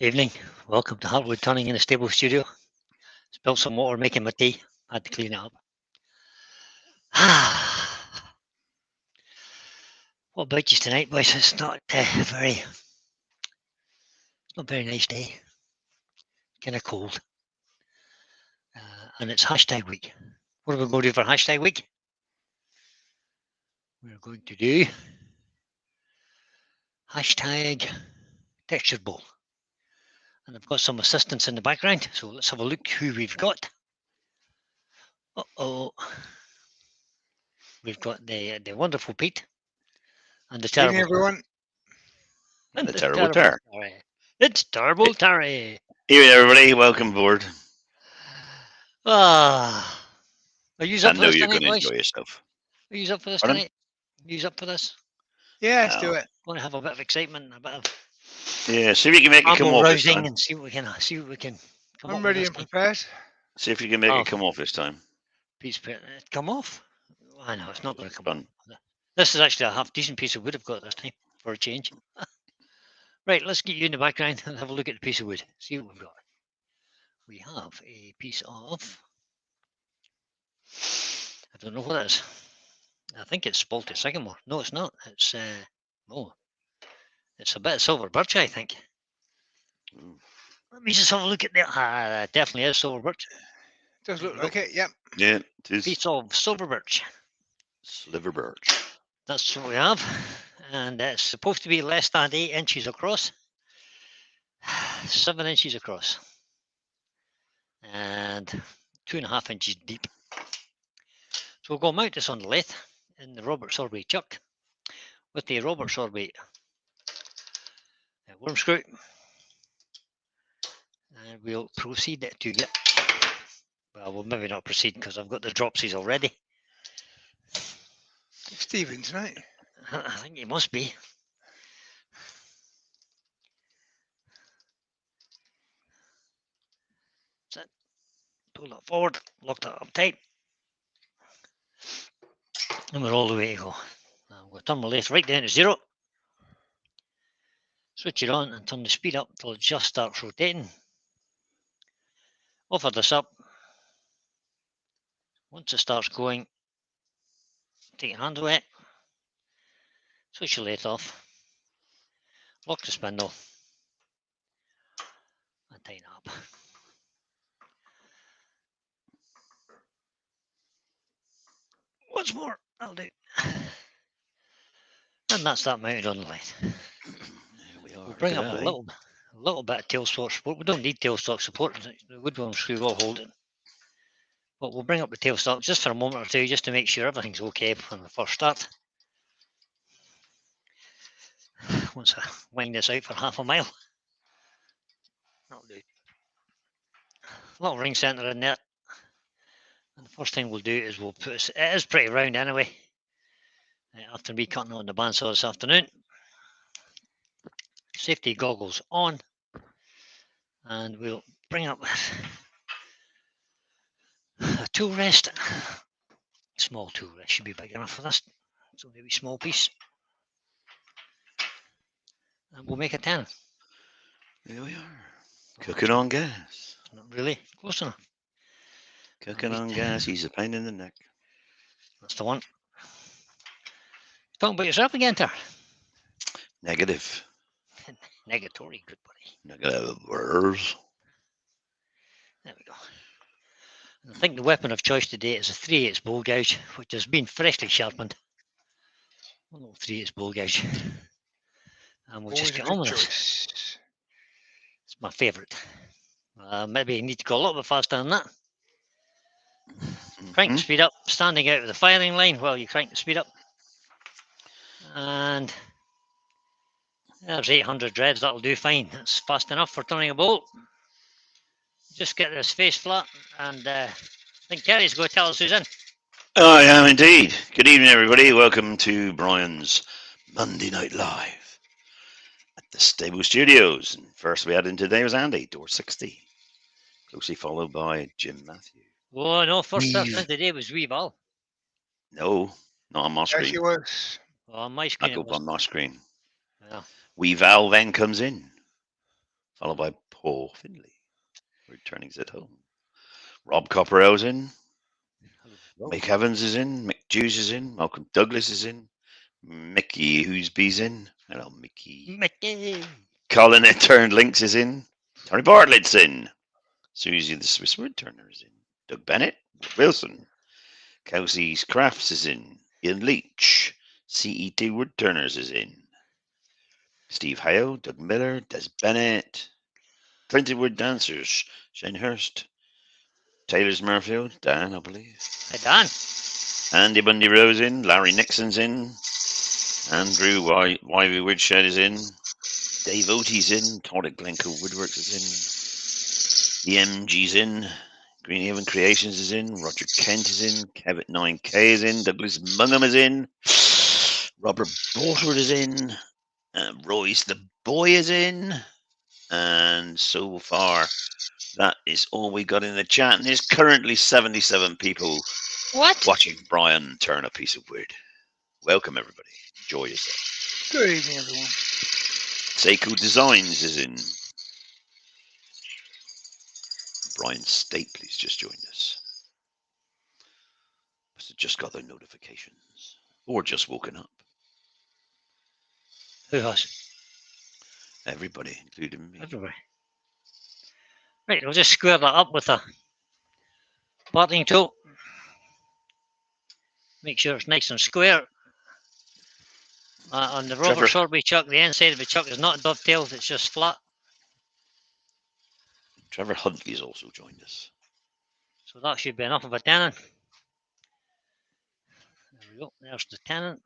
Evening. Welcome to Hardwood Turning in the Stable Studio. Spilled some water making my tea. Had to clean it up. What about you tonight, boys? It's not very nice day. Kind of cold. And it's hashtag week. What are we going to do for hashtag week? We're going to do hashtag texture bowl. And I've got some assistants in the background, so let's have a look who we've got. We've got the wonderful Pete and the terrible everyone. And the terrible Terry. It's terrible Terry. Here, everybody, welcome aboard. Are you up I for know this you're tonight, going to boys? enjoy yourself. Are you up for this Pardon? tonight? Are you up for this? Yeah, let's do it. Want to have a bit of excitement, a bit of Yeah, see if you can make it come off this rousing, time. and see what we can come I'm up ready with and this time. prepared. See if you can make it come off this time. Piece come off? I know it's not going to come Fun. off. This is actually a half decent piece of wood I've got this time for a change. Right, let's get you in the background and have a look at the piece of wood. See what we've got. We have a piece of, I don't know what it is. I think it's spalted sycamore. No, it's not. It's it's a bit of silver birch, I think. Let me just have a look at that. That definitely is silver birch. Does look like it, yep. Yeah, it is. Piece of silver birch. Sliver birch. That's what we have. And it's supposed to be less than 8 inches across. 7 inches across. And 2.5 inches deep. So we'll go mount this on the lathe in the Robert Sorbet chuck with the Robert Sorbet worm screw. And we'll proceed to get, well, we'll maybe not proceed because I've got the dropsies already. Stephen tonight. I think he must be. That's it. Pull that forward, lock that up tight. And we're all the way to go. Now I'm going to turn my lathe right down to 0. Switch it on and turn the speed up until it just starts rotating. Offer this up. Once it starts going, take your hand away. Switch your lathe off. Lock the spindle. And tighten up. Once more, that'll do. And that's that mounted on the lathe. We'll bring up a little bit of tailstock support. We don't need tailstock support. The woodworm screw will hold it. But we'll bring up the tailstock just for a moment or two, just to make sure everything's okay when we first start. Once I wind this out for half a mile, that'll do. Little ring center in there. And the first thing we'll do is we'll put it is pretty round anyway. After me cutting on the bandsaw this afternoon. Safety goggles on. And we'll bring up a tool rest. Small tool rest should be big enough for this. So maybe small piece. And we'll make a 10. There we are. Cooking on gas. Not really close enough. Cooking on gas. He's a pain in the neck. That's the one. Talking about yourself again, Ter? Negative. Negatory, good buddy. Negative words. There we go. And I think the weapon of choice today is a 3/8 bowl gouge, which has been freshly sharpened. A little 3/8 bowl gouge. And we'll just get on with this. It's my favourite. Maybe you need to go a little bit faster than that. Crank the speed up, standing out of the firing line while you crank the speed up. And there's 800 revs, that'll do fine. That's fast enough for turning a bolt. Just get this face flat, and I think Terry's going to tell us who's in. I am indeed. Good evening, everybody. Welcome to Brian's Monday Night Live at the Stable Studios. And first we had in today was Andy, door 60, closely followed by Jim Matthew. Oh no, first person in today was Weeval. No, not on my screen. Yes, he was. Oh, on my screen. Back up on my screen. Yeah. Weeval then comes in, followed by Paul Finley. Returning's at home. Rob Copperell's in. Mick Evans is in. Mick Hughes is in. Malcolm Douglas is in. Mickey Hoosby's in. Hello, Mickey. Mickey. Colin at Turned Links is in. Tony Bartlett's in. Susie the Swiss Wood Turner is in. Doug Bennett. Wilson. Kelsey's Crafts is in. Ian Leach. CET Wood Turners is in. Steve Hale. Doug Miller. Des Bennett. Clinton Wood Dancers. Shane Hurst. Taylor's Murfield. Dan, I believe. Hey, Dan. Andy Bundy Rose in. Larry Nixon's in. Andrew Wivey Woodshed is in. Dave Oatie's in. Todd at Glencoe Woodworks is in. EMG's in. Greenhaven Creations is in. Roger Kent is in. Kev at 9K is in. Douglas Mungham is in. Robert Bortwood is in. Royce the Boy is in. And so far, that is all we got in the chat. And there's currently 77 people watching Brian turn a piece of wood. Welcome, everybody. Enjoy yourself. Good evening, everyone. Seiko Designs is in. Brian Stapley's just joined us. Must have just got their notifications. Or just woken up. Who has? Everybody, including me. Everybody. Right, we'll just square that up with a parting tool. Make sure it's nice and square. On the Robert Sorby chuck, the inside of the chuck is not dovetailed, it's just flat. Trevor Huntley's also joined us. So that should be enough of a tenon. There we go, there's the tenon.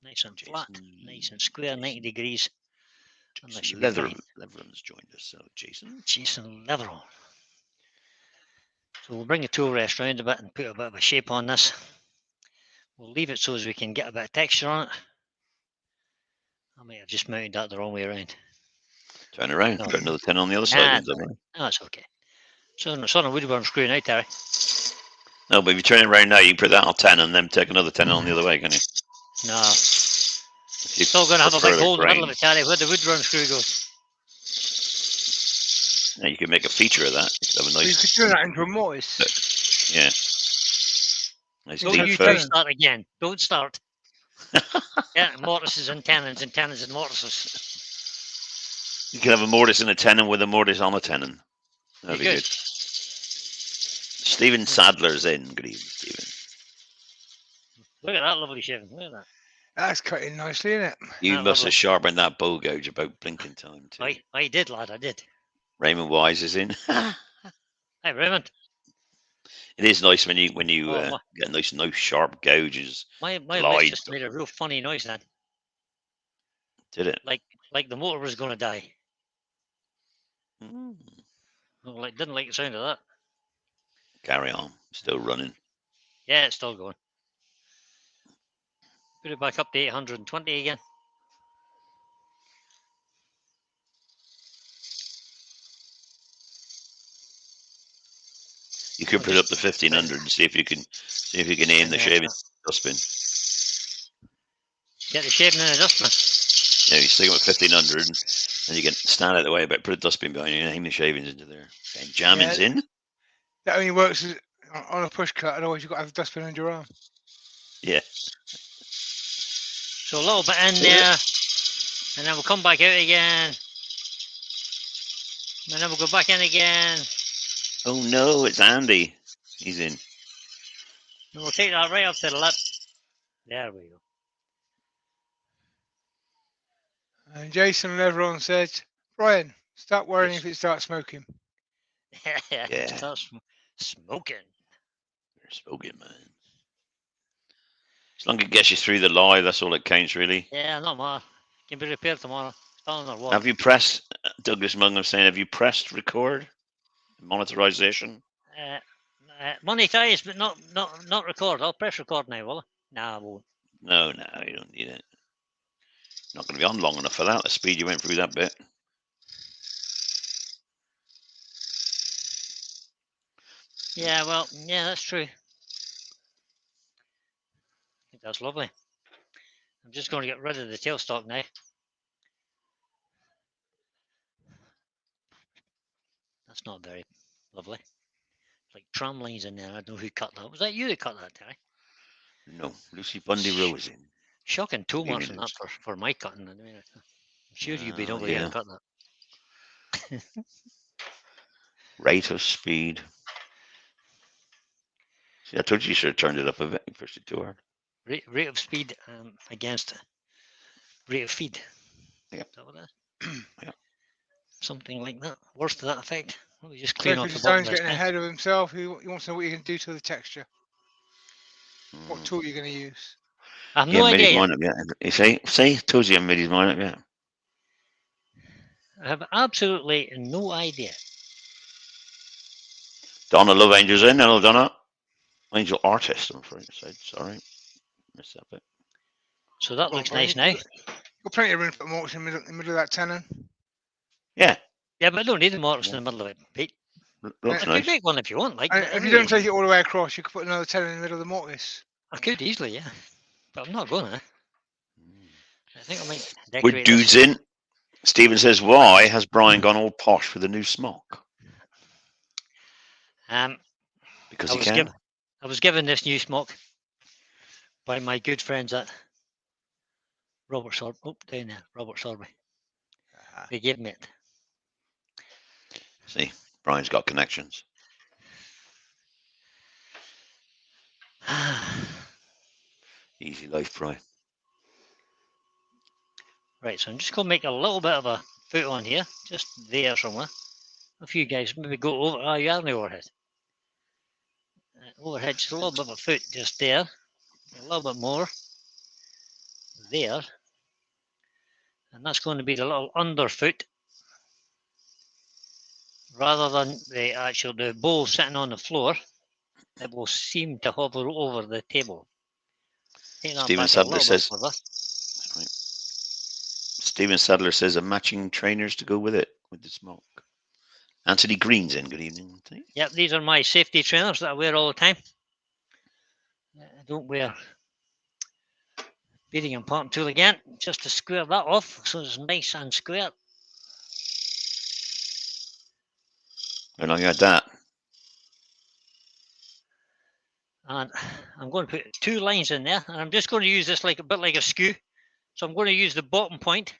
Nice and flat, nice and square, 90 degrees. And that should be fine. Leveron's joined us, so Jason. Jason Leveron. So we'll bring the tool rest round a bit and put a bit of a shape on this. We'll leave it so as we can get a bit of texture on it. I might have just mounted that the wrong way around. Turn around, put another 10 on the other side. No, that's okay. So it's on a woodworm screw now, Terry. No, but if you turn it around now, you can put that on 10 and then take another 10 on the other way, can you? No. You're still going to have a big hole in the middle of it, Terry, where the woodworm screw goes. Yeah, you could make a feature of that. You could have a nice. You could turn that into a mortise. Yeah. Nice Don't you start again. Don't start. Yeah, mortises and tenons and mortises. You could have a mortise and a tenon with a mortise on a tenon. That'd be good. Stephen Sadler's in. Good evening, Stephen. Look at that lovely shaving. Look at that. That's cutting nicely, isn't it? You must have sharpened that bow gouge about blinking time too. I did, lad. I did. Raymond Wise is in. Hi, Raymond. It is nice when you get nice sharp gouges. My wife just made a real funny noise then. Did it? Like the motor was going to die. Mm. Well, didn't like the sound of that. Carry on. Still running. Yeah, it's still going. Put it back up to 820 again. You could put it up to 1500 and see if you can aim the shaving dustbin. Get the shaving in a dustbin. Yeah, you stick them at 1500 and you can stand out of the way, but put a dustbin behind you and aim the shavings into there. And jamming's in. That only works on a push cut, otherwise you've got to have a dustbin under your arm. Yeah. So a little bit in there, and then we'll come back out again. And then we'll go back in again. Oh no, it's Andy. He's in. And we'll take that right up to the lip. There we go. And Jason Leveron said, Brian, start worrying if it starts smoking. Yeah. Start smoking. You're smoking, man. As long as it gets you through the live, that's all that counts, really. Yeah, not matter. Can be repaired tomorrow. Have you pressed, Douglas Mungham saying, have you pressed record? Monetization? Monetize, but not record. I'll press record now, will I? No, I won't. No, you don't need it. Not going to be on long enough for that, the speed you went through that bit. Yeah, well, yeah, that's true. I think that's lovely. I'm just going to get rid of the tailstock now. That's not very lovely. Like tram lines in there. I don't know who cut that. Was that you that cut that, Terry? No, Lucy Bundy Rose in. Shocking toe marks Evening, on that for my cutting. I mean, I'm sure you've been over yeah. here and cut that. Rate of speed. See, I told you should have turned it up a bit. You pushed it too hard. Rate of speed against rate of feed. Yep. Is that what that is? Yep. Something like that. Worse to that effect. Let me just So clean if off the bottom design's of this getting pen. ahead of himself, he wants to know what you can do to the texture. What Mm. tool you're going to use. I have He no hasn't made idea his yet. mind up yet. You see, told you he hasn't made his mind up yet. I have absolutely no idea. Donna Love Angel's in. Hello, Donna. Angel artist, I'm afraid to say. Sorry. Missed that bit. So that Well, looks Brian, nice now. You've got plenty of room to put mortars in the middle of that tenon. Yeah, Yeah, but I don't need the mortars in the middle of it, Pete. looks I nice. could make one if you want, like. And But I if you really- don't take it all the way across, you could put another tenon in the middle of the mortise. I could easily, yeah. But I'm not gonna. I think I might With decorate dudes this. in. Stephen says, why has Brian gone all posh with a new smock? Because I he was can. given I was given this new smock by my good friends at Robert Sorby. Oh, down there, Robert Sorby. They gave me it. See, Brian's got connections. Easy life, Brian. Right, so I'm just going to make a little bit of a foot on here, just there somewhere. A few guys maybe go over. Oh, you are in the overhead. Overhead, just a little bit of a foot just there. A little bit more there. And that's going to be the little underfoot rather than the bowl sitting on the floor. It will seem to hover over the table. Take that Stephen back a Sadler little says, bit further. Stephen Sadler says, a matching trainers to go with it, with the smoke. Anthony Green's in. Good evening, Anthony. Yep, these are my safety trainers that I wear all the time. I don't wear beating and parting tool again, just to square that off so it's nice and square. How long you had that? And I'm going to put 2 lines in there, and I'm just going to use this like a bit like a skew. So I'm going to use the bottom point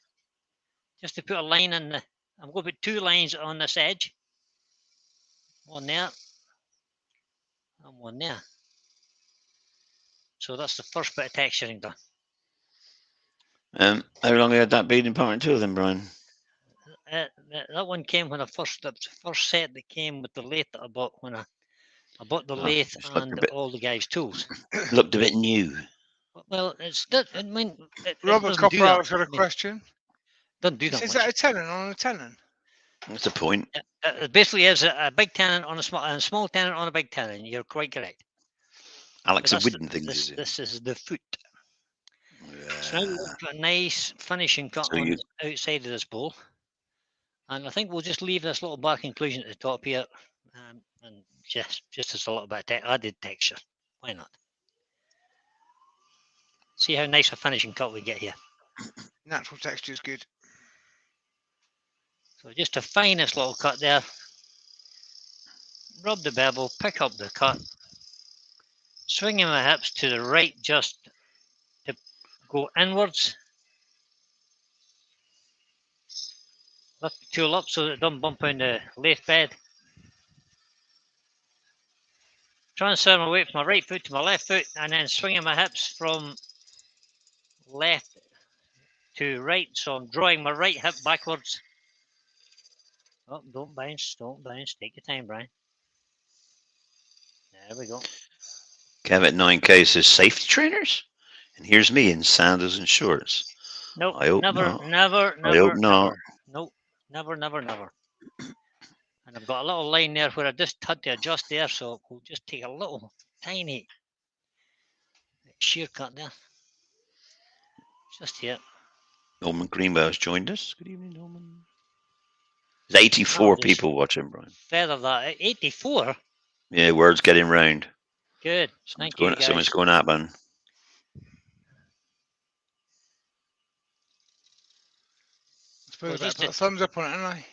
just to put a line in the. I'm going to put 2 lines on this edge. One there, and one there. So that's the first bit of texturing done. How long you had that beading parting tool then, Brian? That one came when the first set that came with the lathe that I bought when I bought the lathe just looked a and bit- all the guys' tools. Looked a bit new. Well, it's that. I mean, it Robert doesn't do Copperhouse that. got a I mean, question. doesn't do that Is much. that a tenon on a tenon? That's the point. It basically is a big tenon on a small tenon on a big tenon. You're quite correct. Alex But and Widden things this, is it? this is the foot. Yeah. So now we'll put a nice finishing cut So on you- the outside of this bowl. And I think we'll just leave this little black inclusion at the top here. And just as a little bit of added texture. Why not? See how nice a finishing cut we get here. Natural texture is good. So just the finest little cut there. Rub the bevel, pick up the cut. Swinging my hips to the right just to go inwards. Lift the tool up so that it doesn't bump on the lathe bed. Transfer my weight from my right foot to my left foot and then swinging my hips from left to right. So I'm drawing my right hip backwards. Oh, don't bounce, don't bounce. Take your time, Brian. There we go. Kev at 9K says safety trainers? And here's me in sandals and shorts. Nope, I hope never, not. never, I hope never, not. never. Nope, never, never, never. And I've got a little line there where I just had to adjust there, so we'll just take a little tiny shear cut there. Just here. Norman Greenbow's joined us. Good evening, Norman. There's 84 I'll just people watching, Brian. feather that. 84? Yeah, word's getting round. Good. Someone's Thank you, guys. Someone's going up, man. I suppose Well, I put a thumbs up on it, haven't I?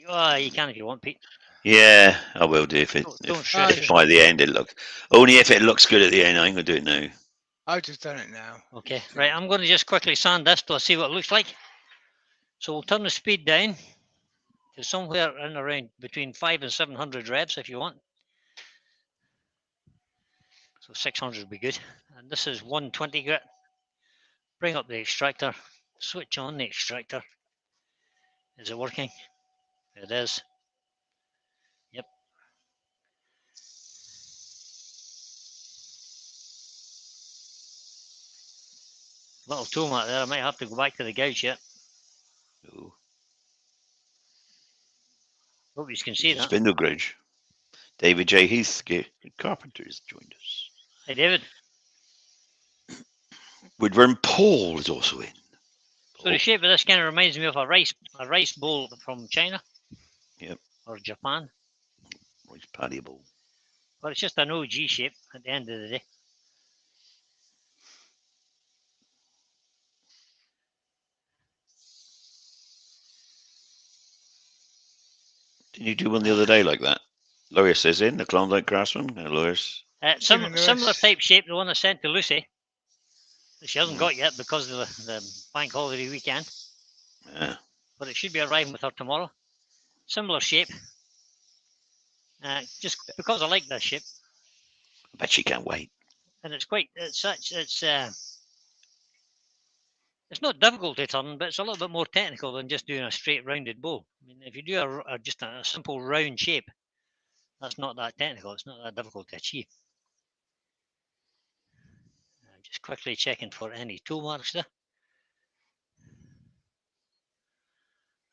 Oh, you can if you want, Pete. Yeah, I will do if Don't stress if yourself. by the end it looks. Only if it looks good at the end, I'm going to do it now. I've just done it now. Okay, right. I'm going to just quickly sand this to see what it looks like. So we'll turn the speed down to somewhere in around between 500 and 700 revs if you want. So 600 would be good. And this is 120 grit. Bring up the extractor. Switch on the extractor. Is it working? It is. Yep. Little tool mat there. I might have to go back to the gouge yet. Ooh, Hope you can see that. spindle gouge. David J. Heath, carpenter, has joined us. Hey, David. Woodburn Paul is also in. So the shape of this kind of reminds me of a rice bowl from China. Yep. Or Japan. Rice paddy bowl. But it's just an OG shape at the end of the day. Didn't you do one the other day like that? Lois is in, the Klondike Craftsman. Lois. Similar type shape, the one I sent to Lucy. That she hasn't got yet because of the bank holiday weekend. Yeah. But it should be arriving with her tomorrow. Similar shape. Just because I like this shape. I bet she can't wait. And it's not difficult to turn, but it's a little bit more technical than just doing a straight rounded bowl. I mean, if you do just a simple round shape, that's not that technical. It's not that difficult to achieve. I'm just quickly checking for any tool marks there.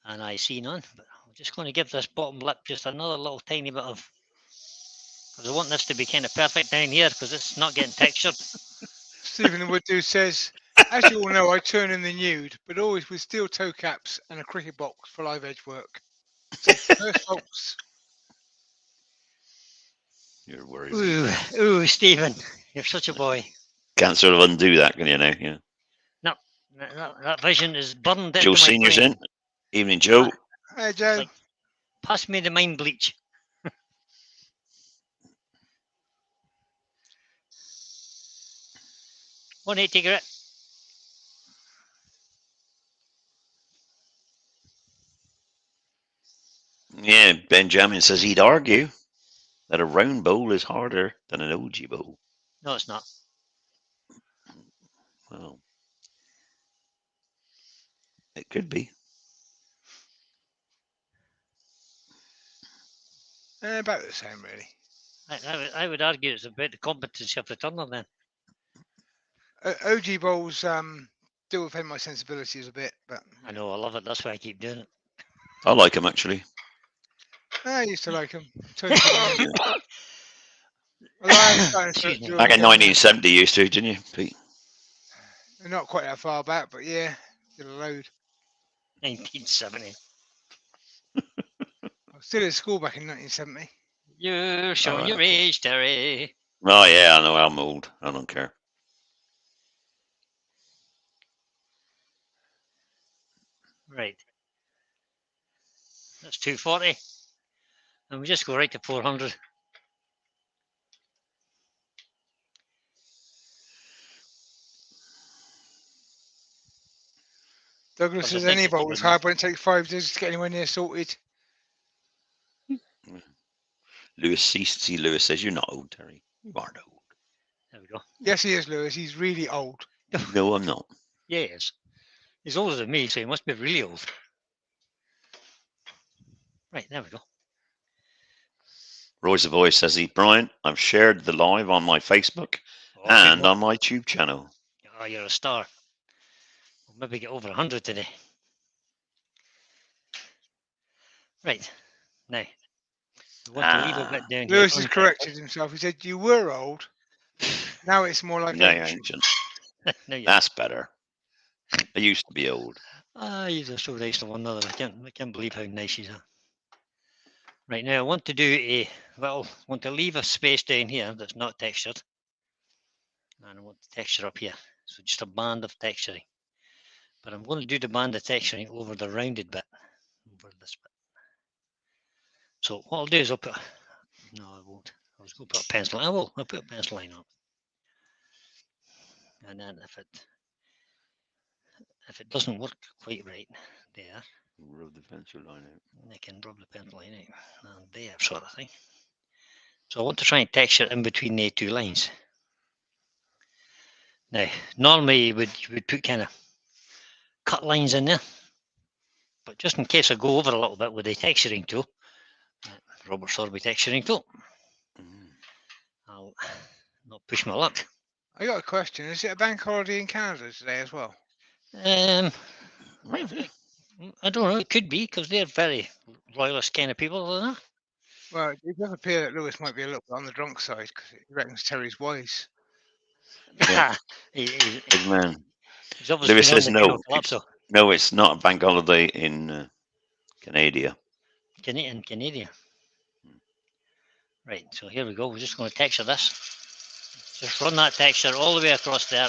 And I see none, but I'm just going to give this bottom lip just another little tiny bit of, because I want this to be kind of perfect down here because it's not getting textured. Stephen Wood says, as you all know, I turn in the nude, but always with steel toe caps and a cricket box for live edge work. So first, folks. You're worried. Ooh, Stephen, you're such a boy. Can't sort of undo that, can you now? Yeah. No, that vision is burned into Joe my Senior's brain. in. Evening, Joe. Hey, Joe. Like, pass me the mind bleach. $180 grit. Yeah, Benjamin says he'd argue that a round bowl is harder than an OG bowl. No, it's not. Well, it could be. About the same, really. I would argue it's about the competency of the turner then. OG bowls do offend my sensibilities a bit, but I know, I love it. That's why I keep doing it. I like them actually. I used to like them. Excuse me. Back in 1970, you used to, didn't you, Pete? Not quite that far back, but yeah, did a load. 1970. I was still at school back in 1970. You're showing your age, Terry. Oh yeah, I know. I'm old. I don't care. Right. That's 240. And we just go right to 400. Douglas says any bowl is hard, but it takes 5 days to get anywhere near sorted. Lewis see Lewis says you're not old, Terry. You aren't old. There we go. Yes, he is, Lewis. He's really old. No, I'm not. Yeah, he is. He's older than me, so he must be really old. Right, there we go. Roy's the Voice says Brian, I've shared the live on my Facebook and on my YouTube channel. Oh, you're a star. We'll maybe get over 100 today. Right, now. We want to leave a bit down Lewis here. has corrected himself. He said you were old. Now it's more like no, ancient. No, that's better. I used to be old. You're so nice to one another. I can't believe how nice you are. Right, now I want to want to leave a space down here that's not textured. And I want the texture up here. So just a band of texturing. But I'm going to do the band of texturing over the rounded bit. Over this bit. So what I'll do is I'll put. No, I won't. I was going to put a pencil. I will. I'll put a pencil line on. And then if it doesn't work quite right there, Rub the pencil line out. I can rub the pencil line out and there, sort of thing. So I want to try and texture in between the two lines. Now, normally you would put kind of cut lines in there, but just in case I go over a little bit with the texturing tool, Robert Sorby texturing tool, I'll not push my luck. I got a question. Is it a bank holiday in Canada today as well? I don't know. It could be because they're very royalist kind of people, isn't it? Well, it does appear that Lewis might be a little bit on the drunk side because he reckons Terry's wise. Yeah. He's Big man. obviously Lewis been on says the no. Calypso. No, it's not a bank holiday in Canada. Canadian. Right, so here we go. We're just going to texture this. Just run that texture all the way across there.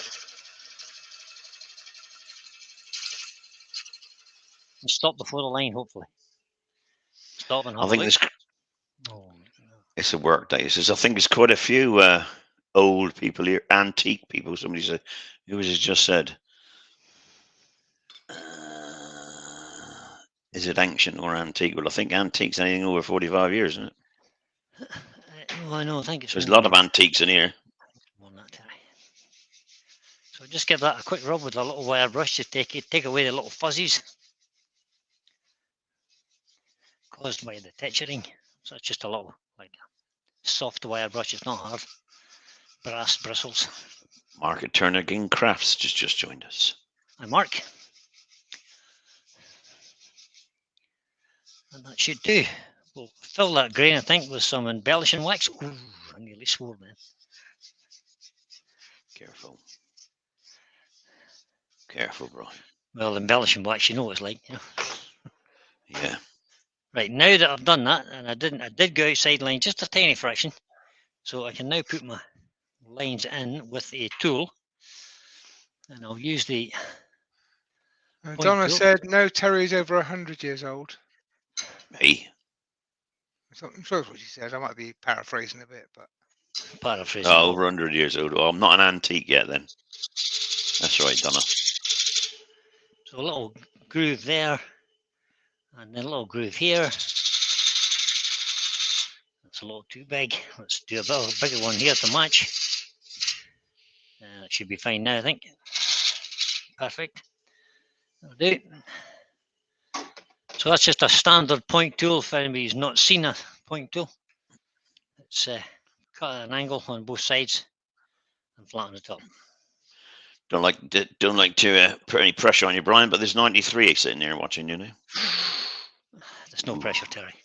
And stop before the line, hopefully. Stop and have I a think look. this Oh, it's a work day. It says I think there's quite a few old people here, antique people. Somebody said, who was it just said? Is it ancient or antique? Well, I think antique's anything over 45 years, isn't it? well, no, I think it's There's a more lot than of antiques in here. more than that, Terry. So just give that a quick rub with a little wire brush to take away the little fuzzies caused by the texturing. So it's just a little like soft wire brush. It's not hard. Brass bristles. Mark at Turner King Crafts just joined us. Hi, Mark. And that should do. We'll fill that grain, I think, with some embellishing wax. Ooh, I nearly swore then. Careful. Careful, Brian. Well, embellishing wax, you know what it's like. You know? Yeah. Right, now that I've done that, and I did go outside line just a tiny fraction, so I can now put my lines in with a tool, and I'll use the point Donna tool. said, no, Terry's over 100 years old. Hey. I'm sure that's what she said. I might be paraphrasing a bit, but Paraphrasing. Oh, over 100 years old. Well, I'm not an antique yet then. That's right, Donna. So a little groove there, and then a little groove here. That's a little too big. Let's do a bigger one here to match. That should be fine now, I think. Perfect. That'll do. So that's just a standard point tool for anybody who's not seen a point tool. It's cut at an angle on both sides and flat on the top. Don't like to put any pressure on you, Brian, but there's 93 sitting there watching you now. There's no pressure, Terry.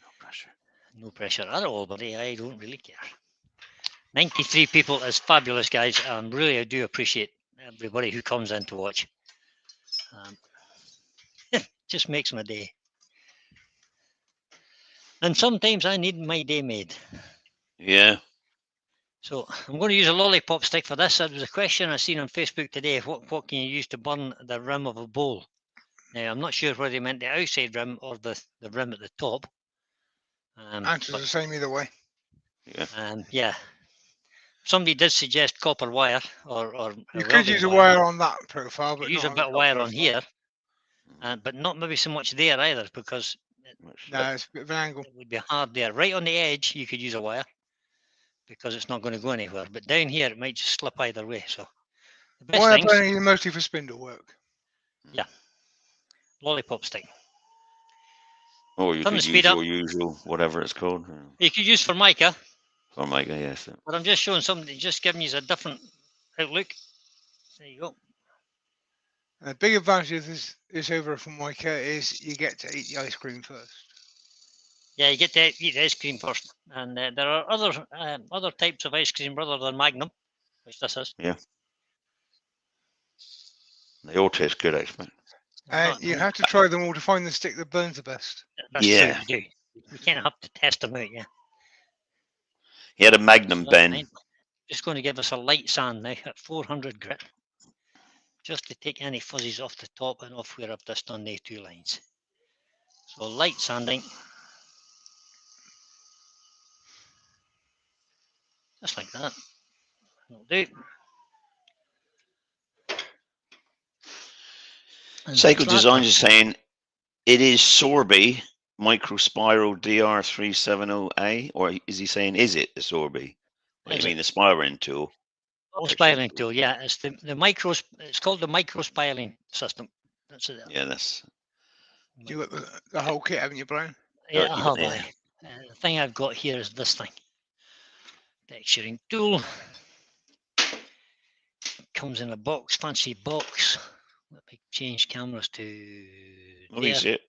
No pressure. No pressure at all, buddy. I don't really care. 93 people is fabulous, guys. Really, I do appreciate everybody who comes in to watch. Just makes my day. And sometimes I need my day made. Yeah. So I'm going to use a lollipop stick for this. There was a question I seen on Facebook today. What can you use to burn the rim of a bowl? Now, I'm not sure whether they meant the outside rim or the rim at the top. answer's the same either way. Yeah. Yeah. Somebody did suggest copper wire or You could use a wire on that profile, but use not a on bit the of wire top on here, but not maybe so much there either, because No, it's a bit of an angle. it would be hard there. Right on the edge, you could use a wire because it's not going to go anywhere. But down here, it might just slip either way. So the best Wire things, burning is mostly for spindle work. lollipop stick. Or you Turn the could speed use up. your usual, whatever it's called. You could use Formica, Formica, yes. but I'm just showing something, just giving you a different outlook. There you go. The big advantage of this over from Formica is you get to eat the ice cream first. Yeah, you get to eat the ice cream first, and there are other types of ice cream rather than Magnum, which this is. Yeah. They all taste good, I expect. And you have to try them all to find the stick that burns the best. That's Yeah. true, you do. You kind of have to test them out, yeah. He had a Magnum So Ben. just going to give us a light sand now at 400 grit, just to take any fuzzies off the top and off where I've just done the two lines. So light sanding. just like that. That'll do. And Seiko that's that. Designs is saying it is Sorby Microspiral DR370A, or is he saying is it the Sorby? What do you Is mean, it? the spiraling tool? Oh, Texturing spiraling tool. tool, yeah. It's the micro. It's called the micro spiraling system. That's it. Yeah, that's. You got the whole kit, haven't you, Brian? Yeah, You I got, have. yeah. The thing I've got here is this thing. Texturing tool. Comes in a box, fancy box. Let me change cameras to Let there. me see it.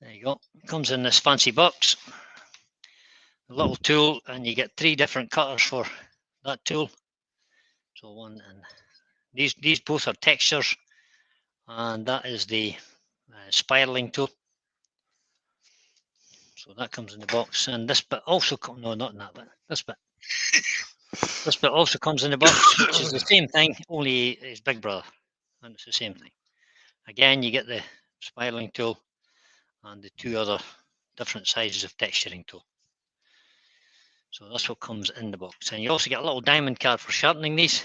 There you go. Comes in this fancy box. A little tool, and you get 3 different cutters for that tool. So one, and these both are textures, and that is the spiraling tool. So that comes in the box, and this bit also comes. No, not in that bit. This bit. This bit also comes in the box, which is the same thing, only it's Big Brother, and it's the same thing. Again, you get the spiraling tool and the 2 other different sizes of texturing tool. So that's what comes in the box. And you also get a little diamond card for sharpening these.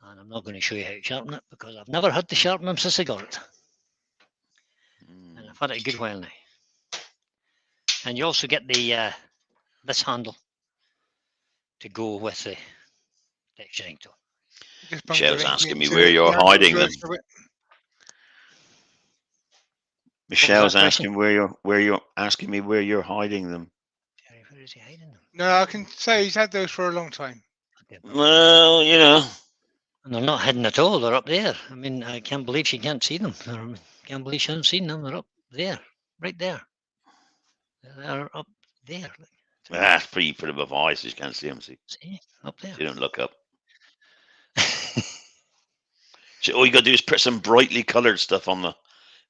And I'm not going to show you how to sharpen it because I've never had to sharpen them since I got it. And I've had it a good while now. And you also get the this handle to go with the texturing tool. Just bump the Michelle's link asking me into where you're the actual hiding them. address of it. Michelle's that asking where you're asking me where you're hiding them. Where is he hiding them? No, I can say he's had those for a long time. Well, you know. And they're not hidden at all. They're up there. I mean, I can't believe she can't see them. I can't believe she hasn't seen them. They're up there, right there. They're up there. That's pretty put above eyes, so you can't see them. See, up there. you don't look up. So all you got to do is put some brightly coloured stuff on the.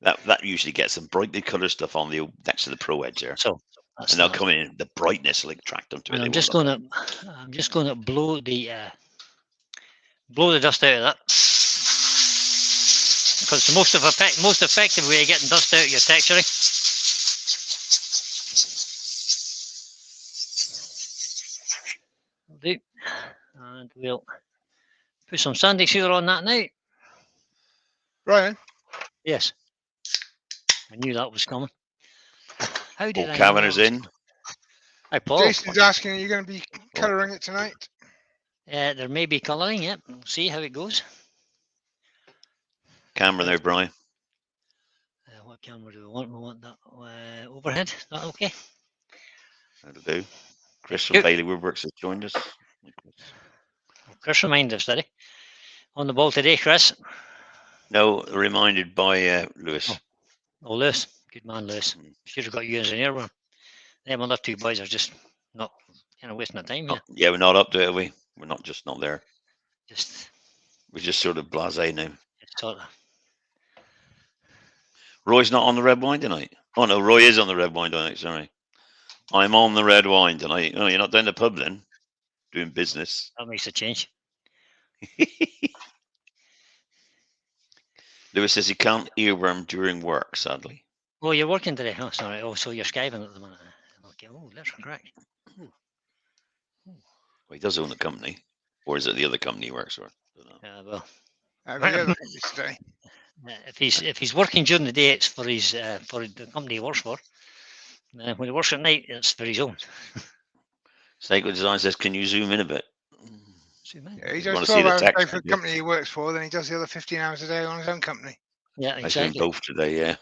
That usually gets some brightly coloured stuff on the next to the Pro Edge there, So and they'll come in. The brightness will attract them to it. And They I'm won't just going to blow the dust out of that, because the most effective way of getting dust out of your texturing. Will do, and we'll put some sanding sealer on that now. Brian, Yes, I knew that was coming. How did Paul I know Kavanagh's that was in. Hi, Paul. Jason's asking, are you going to be colouring it tonight? There may be colouring, yep. We'll see how it goes. Camera there, Brian. What camera do we want? We want that overhead. Is that okay? That'll do. Chris from Good. Bailey Woodworks has joined us. Chris reminded us, did he? On the ball today, Chris. No, reminded by Lewis. Oh, Lewis. Good man, Lewis. Should have got you as an airborne. Them other 2 boys are just not kind of wasting their time. Yeah. Yeah, we're not up to it, are we? We're not there. Just We're just sort of blasé now. sort of. Roy's not on the red wine tonight. Oh no, Roy is on the red wine tonight. Sorry, I'm on the red wine tonight. Oh, you're not down the pub then, doing business. That makes a change. Lewis says he can't earworm during work, sadly. Oh, you're working today? Oh, sorry. Oh, so you're skiving at the minute. Okay. Oh, that's a crack. Well, he does own a company, or is it the other company he works for? Well, The other company today. if he's working during the day, it's for his for the company he works for. When he works at night, it's for his own. Seiko Design says, "Can you zoom in a bit?" Yeah, he You wanna does see 12 the hours a text, day for don't the you? company he works for, then he does the other 15 hours a day on his own company. Yeah, I exactly. zoomed both today. Yeah,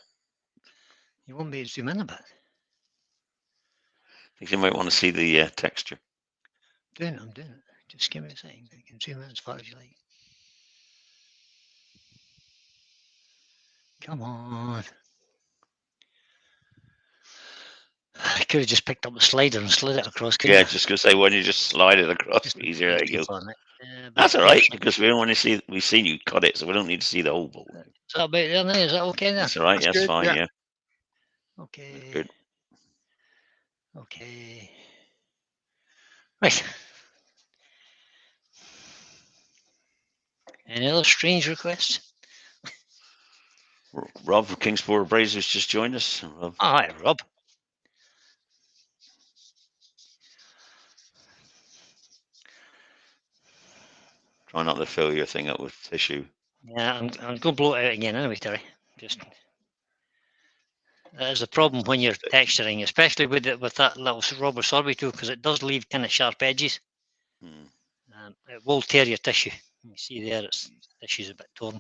You won't be able to zoom in a bit. I think you might want to see the texture. I'm doing it. Just give me a second. You can zoom in as far as you like. Come on. I could have just picked up the slider and slid it across. Yeah, just gonna say, why don't you just slide it across? Just Easier. There you go. That's That's all right, because we don't want to see. We've seen you cut it, so we don't need to see the whole bowl. Is that about there now? Is that okay there? That's all right. That's That's good, fine. yeah. Yeah. Okay. Good. Okay. Right. Any other strange requests? Rob from Kingsport Brazers just joined us. Rob. Oh, hi, Rob. Try not to fill your thing up with tissue. Yeah, I'm going to blow it out again anyway, Terry. Just that is the problem when you're texturing, especially with that little rubber sorbet tool, because it does leave kind of sharp edges. Hmm. It will tear your tissue. You see there, its tissue's a bit torn.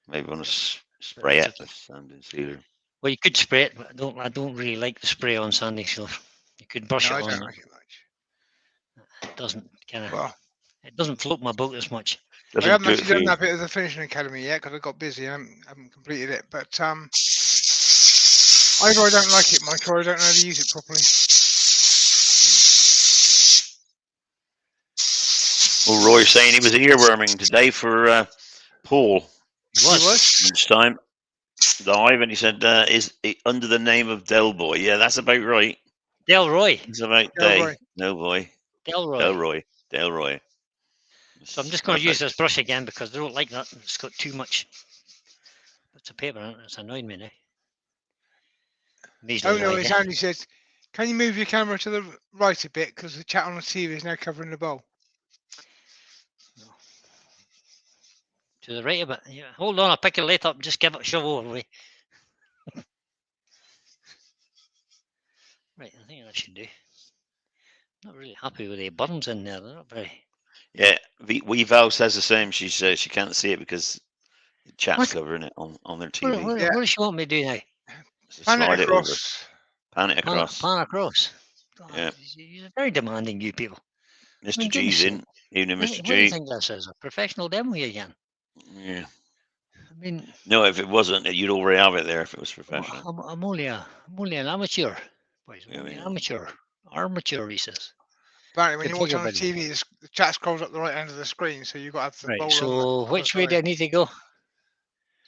Maybe want to spray it with sanding sealer. Well, you could spray it, but I don't really like the spray on sanding sealer. You could brush No, it I on. don't like it much. It doesn't kind of. Well, It doesn't float my boat as much. I Doesn't haven't do it actually for done you. that bit of the finishing academy yet because I got busy and haven't completed it. But either I don't like it much or I don't know how to use it properly. Well, Roy's saying he was earworming today for Paul. He was. Lunchtime live, and he said, "Is it under the name of Delboy?" Yeah, that's about right. Delroy. It's about Delroy. Day. No boy. Delroy. Delroy. So I'm just going to use this brush again because I don't like that. It's got too much bits of paper in it. It's annoying me now. Oh no, it's Andy says, can you move your camera to the right a bit because the chat on the TV is now covering the bowl. No. To the right a bit. Yeah. Hold on, I'll pick it later up and just give it a shove over way. Right, I think that should do. Not really happy with the buttons in there. They're not very. Yeah, Val says the same. She says she can't see it because the chat's What? covering it on their What, TV. what, Yeah. what does she want me to do now? So Pan slide it it over. across. Pan it across. Pan across. God, Yeah. You're very demanding, you people. Mr. mean, G's goodness in. Evening, Mr. What do you G. think this is? A professional demo again? Yeah. I mean, No, if it wasn't, you'd already have it there if it was professional. I'm only an amateur. Boys, I'm Yeah, only we an know. amateur. Armature, he says. Apparently, when Good you watch figure, on the buddy. TV, the chat scrolls up the right end of the screen, so you've got to have the Right, bowl so on the which way do I need to go?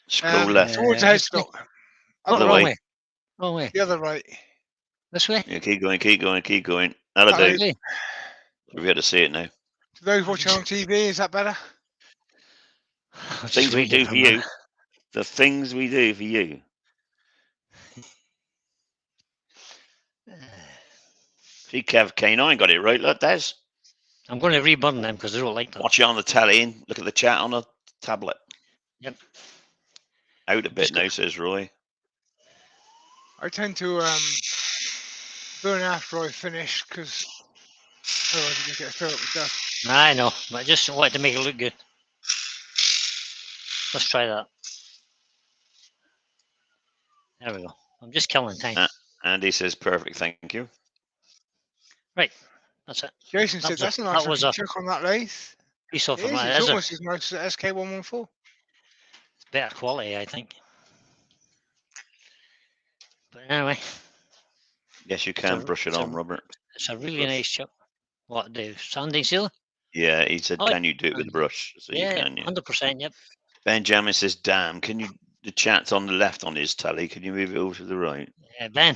Scroll left. Towards the This way? headstock. Oh, Other wrong way. way. Wrong way. The other right. This way? Yeah, keep going, keep going, keep going. That'll That'll do. do. We've got to see it now. To those watching on TV, is that better? Things we do for you. The things we do for you. See, Kev K9 got it right. Look, Des. I'm going to reburn them because they don't like that. Watch it on the telly and look at the chat on the tablet. Yep. Out a bit now, says Roy. I tend to burn after I finish because otherwise you just get filled up with dust. I know, but I just wanted to make it look good. Let's try that. There we go. I'm just killing time. Andy says perfect, thank you. Right, that's it. Jason said that's a nice looking chuck on that lathe. Piece off It of is, my. it's almost as nice as SK114. It's better quality, I think. But anyway. Yes, you can brush it on, Robert. It's a really nice chip. What, the sanding sealer? Yeah, he said, can you do it with a brush? So yeah, you can, yeah. 100%, yep. Benjamin says, damn, can you, the chat's on the left on his telly, can you move it over to the right? Yeah, Ben.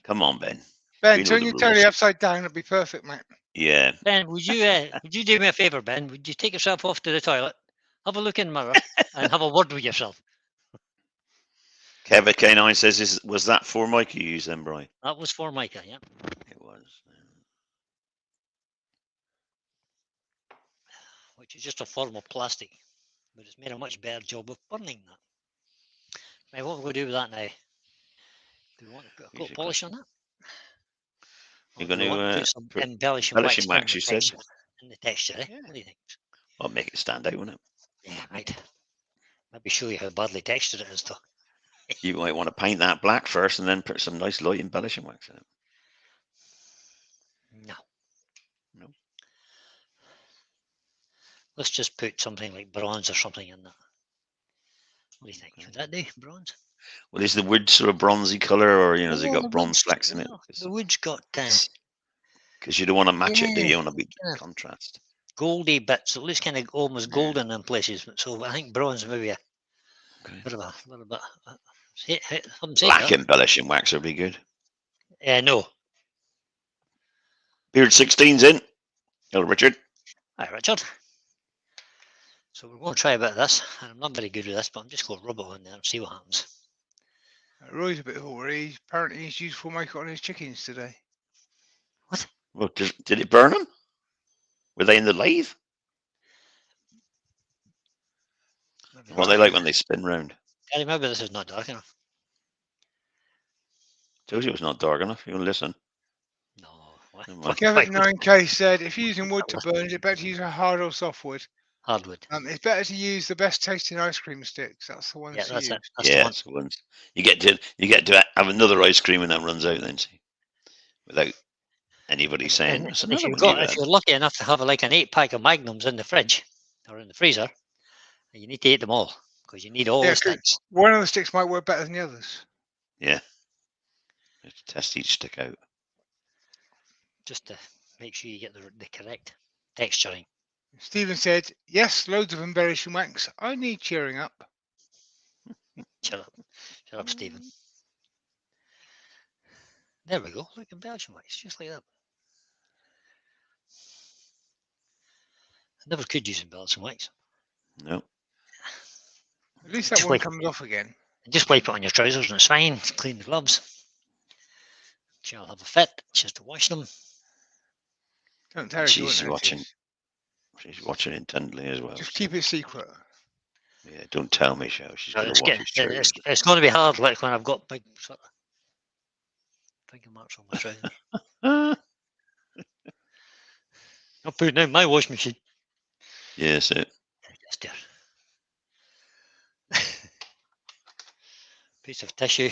Come on, Ben. Ben, turn your telly upside down, it'll be perfect, mate. Yeah. Ben, would you do me a favour, Ben? Would you take yourself off to the toilet, have a look in the mirror, and have a word with yourself? Kevin K9 says, was that for Mike you used then, Brian? That was for Micah, yeah. It was. Which is just a form of plastic, but it's made a much better job of burning that. Right, what are we going to do with that now? Do we want to put a coat polish on that? You're going to put some embellishment wax, you said? In the texture, eh? Yeah. What do you think? I'll make it stand out, won't it? Yeah, right. Maybe show you how badly textured it is, though. You might want to paint that black first and then put some nice light embellishing wax in it. No. No. Let's just put something like bronze or something in that. What do you think? Would that do, bronze? Well, is the wood sort of bronzy colour, or has it got bronze flecks in it? The wood's got because you don't want to match it, do you? You want to be contrast. Goldy bits. It looks kind of almost golden in places. So I think bronze maybe a bit of a little bit. Black embellishing wax would be good. No. Beard 16's in. Hello, Richard. Hi, Richard. So we're going to try a bit of this. And I'm not very good with this, but I'm just going to rub it on there and see what happens. Roy's a bit hoary. Apparently he's used formica on his chickens today. What? Well, did it burn them? Were they in the lathe? What they like when they spin round. I remember this is not dark enough. Told you it was not dark enough. You want to listen? No. Why? Never mind. Kevin Why would 9K said, if you're using wood to burn, is it better to use a hard or soft wood? hardwood? It's better to use the best tasting ice cream sticks. That's the ones Yeah, to that's use. it. That's the Yeah, one. it's the ones. You get to have another ice cream when that runs out. Then see, without anybody saying it's And another one you've if had. you're lucky enough to have like an 8-pack of Magnums in the fridge or in the freezer, you need to eat them all because you need all Yeah, the sticks. one of the sticks might work better than the others. Yeah, you have to test each stick out. Just to make sure you get the correct texturing. Stephen said, yes, loads of embellishing wax. I need cheering up. Shut up, Stephen. There we go. Look, embellishment wax, just like that. I never could use embellishment wax. No, At least that Just one wipe, comes off again. just wipe it on your trousers and it's fine. Clean the gloves. She'll have a fit. Just to wash them. Don't tell her she won't she's watching. notice. She's watching intently as well. Just so- keep it secret. Yeah, don't tell me, Shell. She's going It's, to watch his trousers. it's going to be hard, like when I've got big sort of finger marks on my trousers. I'll put it in my wash machine. Yes, it. Yes, dear. Piece of tissue.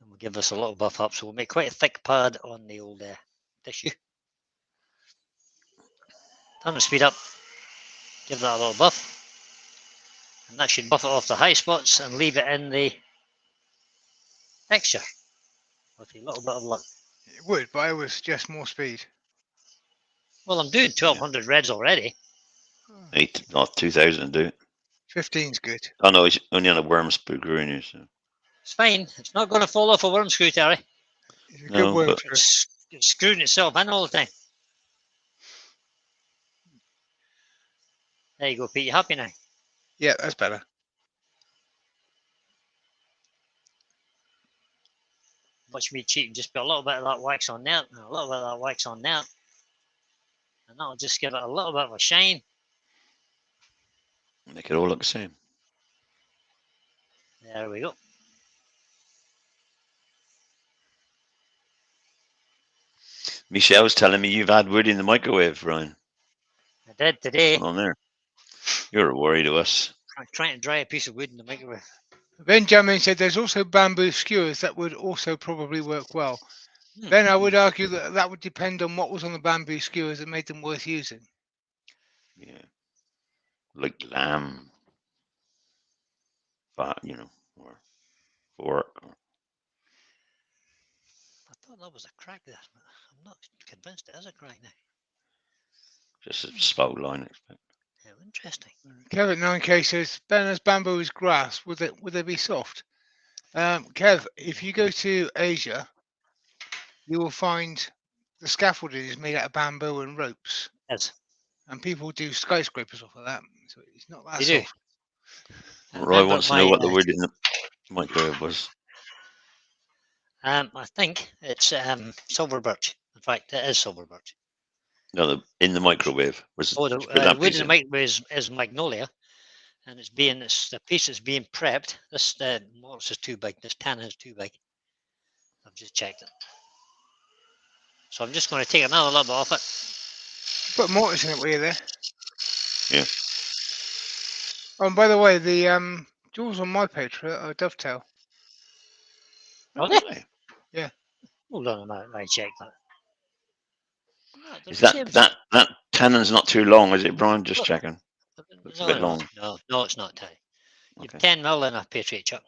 And we'll give this a little buff up. So we'll make quite a thick pad on the old tissue. Turn the speed up. Give that a little buff. And that should buff it off the high spots and leave it in the texture. With a little bit of luck. It would, but I would suggest more speed. Well, I'm doing 1200 reds already. 2000 do it. 15's good. Oh no, it's only on a worm screw in here. So. It's fine. It's not going to fall off a worm screw, Terry. It's a No, good worm but- screw. It's screwing itself in all the time. There you go, Pete. You happy now? Yeah, that's better. Watch me cheat and just put a little bit of that wax on there and a little bit of that wax on there. And that'll just give it a little bit of a shine. Make it all look the same. There we go. Michelle's telling me you've had wood in the microwave, Brian. I did today. On there. You're a worry to us. Trying to dry a piece of wood in the microwave. Benjamin said there's also bamboo skewers that would also probably work well. Then I would argue that that would depend on what was on the bamboo skewers that made them worth using. Yeah. Like lamb. But, or fork. Or... I thought that was a crack there, but I'm not convinced it is a crack now. Just a spout line, I expect. Yeah, interesting. Kev at 9K says, Ben, as bamboo is grass, would they be soft? Kev, if you go to Asia, you will find the scaffolding is made out of bamboo and ropes. Yes. And people do skyscrapers off of that. So it's not that They do. soft. Roy wants to know what the wood in the microwave was. I think it's silver birch. In fact, it is silver birch. No, in the microwave. Was Oh, the did you put that wood piece in the in? microwave is magnolia, and it's the piece is being prepped. This mortise is too big. This tan is too big. I've just checked it. So I'm just going to take another little bit off it. Put mortise in it while you're there. Yeah. Oh, and by the way, the jewels on my page are dovetail. Are they? Really? Yeah. Hold on a minute, I check that. No, they're Is the same. that tannen's not too long, is it, Brian? Just checking. Looks a bit long. No, it's not tiny. You've Okay. 10 mil in a Patriot chuck.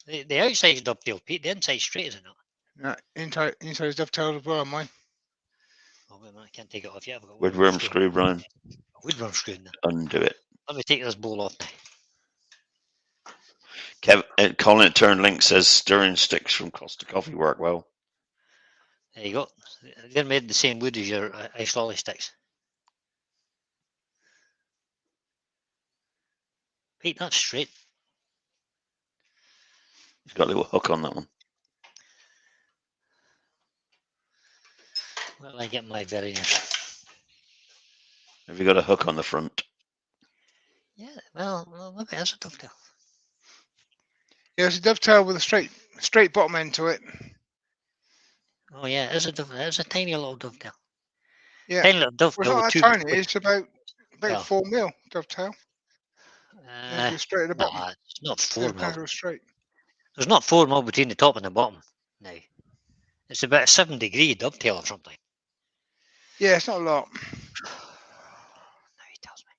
The outside's dovetail, Pete. The inside's straight, is it not? No, inside is dovetailed as well on mine. Oh, wait a minute, I can't take it off yet. I've got Woodworm screw, Brian. Woodworm screw in there. Undo it. Let me take this bowl off. Colin at Turn Link says stirring sticks from Costa Coffee work well. There you go. They're made the same wood as your ice lolly sticks. Pete, that's straight. It's got a little hook on that one. Well, I get my very nice. Have you got a hook on the front? well, maybe it is a dovetail. Yeah, it's a dovetail with a straight bottom end to it. Oh yeah, it is a dovetail. It's a tiny little dovetail. Yeah. Tiny little Well, it's dovetail not with that two. tiny. It's about Well, 4 mil dovetail. And it goes straight at the bottom. Nah, it's not Goes 4 mil. down straight. There's not 4 mil between the top and the bottom. No, it's about a 7-degree dovetail or something. Yeah, it's not a lot. Now he tells me.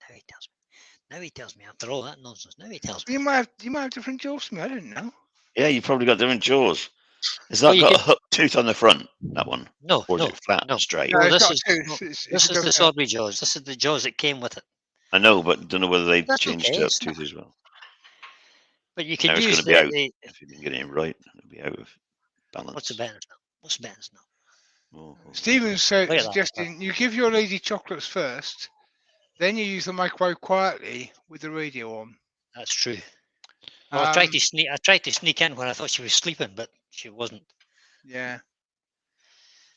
Now he tells me. Now he tells me after all that nonsense. Now he tells me. You might have different jaws to me. I didn't know. Yeah, you've probably got different jaws. Has Well, that you got a could- hook tooth on the front? That one, No, or is no, it flat, no. straight? No, Well, it's this not is a tooth. no, It's this a is the dovetail. Sawbury jaws. This is the jaws that came with it. I know, but don't know whether they've That's changed okay. to a It's not, tooth as well. but you Now could it's going use to be out. the If you didn't get it right, it'll be out of balance. what's the balance now? What's the balance now? Stephen's Look at that. suggesting you give your lady chocolates first, then you use the microwave quietly with the radio on. That's true. Well, I tried Um, to sneak. I tried to sneak in when I thought she was sleeping, but she wasn't. yeah.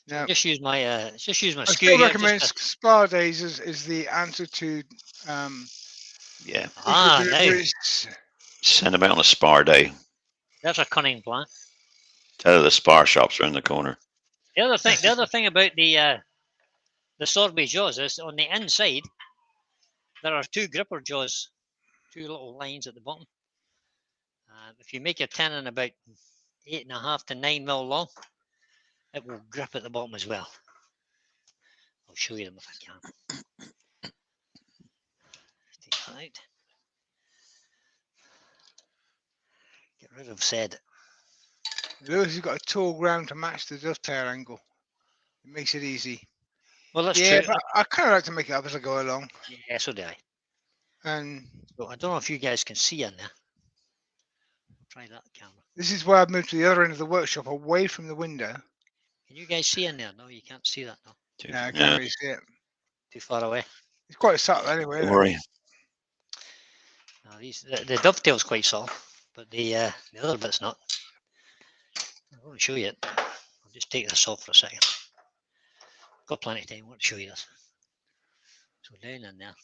So Now, just use my I skew still here. recommend Just to, spa days is the answer to Yeah, now deliveries. send them out on a spar day. there's a cunning plan. Tell her the spar shop's around the corner. The other thing about the Sorbet jaws is on the inside there are two gripper jaws, two little lines at the bottom. If you make your tenon about 8.5 to 9 mil long, it will grip at the bottom as well. I'll show you them if I can. Take that out. Get rid of said. Lewis has got a tall ground to match the dovetail angle. It makes it easy. Well, that's Yeah, true. but I kind of like to make it up as I go along. Yeah, so do I. And So I don't know if you guys can see in there. Try that camera. this is why I've moved to the other end of the workshop, away from the window. Can you guys see in there? No, you can't see that now. No, I can't Yeah, really see it. Too far away. It's quite subtle anyway. don't Isn't it? worry. No, the dovetail's quite soft, but the other bit's not. I want to show you it. I'll just take this off for a second. Got plenty of time. I want to show you this. So down in there.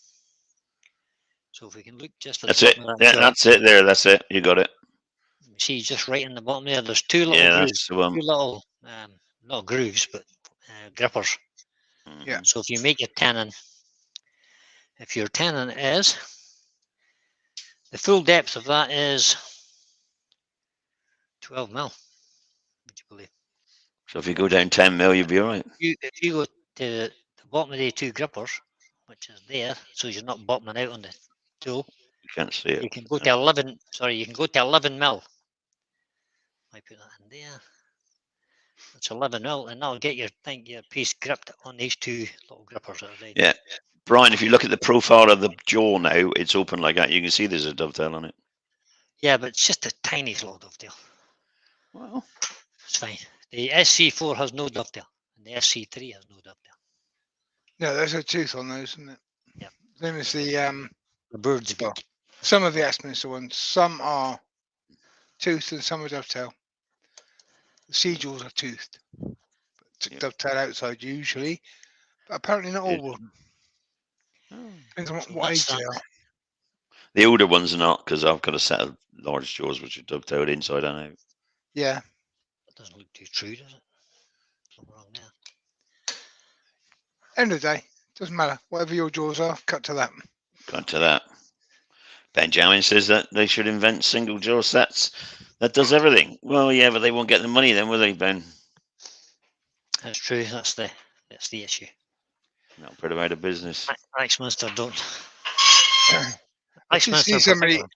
So if we can look just at That's the it. bottom of that Yeah, jaw, that's it. There, that's it. You got it. you see just right in the bottom there, there's two little Yeah, grooves. that's the one. Two little, not grooves, but grippers. Yeah. Mhm. So if you make your tenon, if your tenon is, the full depth of that is 12 mil, would you believe? So if you go down 10 mil, you'll be all right. If you go to the bottom of the two grippers, which is there, so you're not bottoming out on the tool, You can't see it. you can go to 11, sorry, you can go to 11 mil. I put that in there. That's 11 mil, and that'll get your piece gripped on these two little grippers that are there. Yeah. Brian, if you look at the profile of the jaw now, it's open like that. You can see there's a dovetail on it. Yeah, but it's just a tiny little dovetail. Well, It's fine. The SC4 has no dovetail, and the SC3 has no dovetail. No, there's a tooth on those, isn't it? Yeah. Same as the The bird's beak. well, some of the Astminster ones. Some are toothed and some are dovetail. The sea jaws are toothed, but Yeah. dovetail outside usually. But apparently not all of them. Depends on So what age that's they that. are. the older ones are not, because I've got a set of large jaws which are dovetailed inside and out. Yeah. That doesn't look too true, does it? Something wrong there. End of the day, doesn't matter. Whatever your jaws are, cut to that. Got to that. Benjamin says that they should invent single jaw sets that does everything. Well, yeah, but they won't get the money then, will they, Ben? That's true. That's the issue. That'll put them out of business. Axminster don't. I did Axminster see in somebody. particular.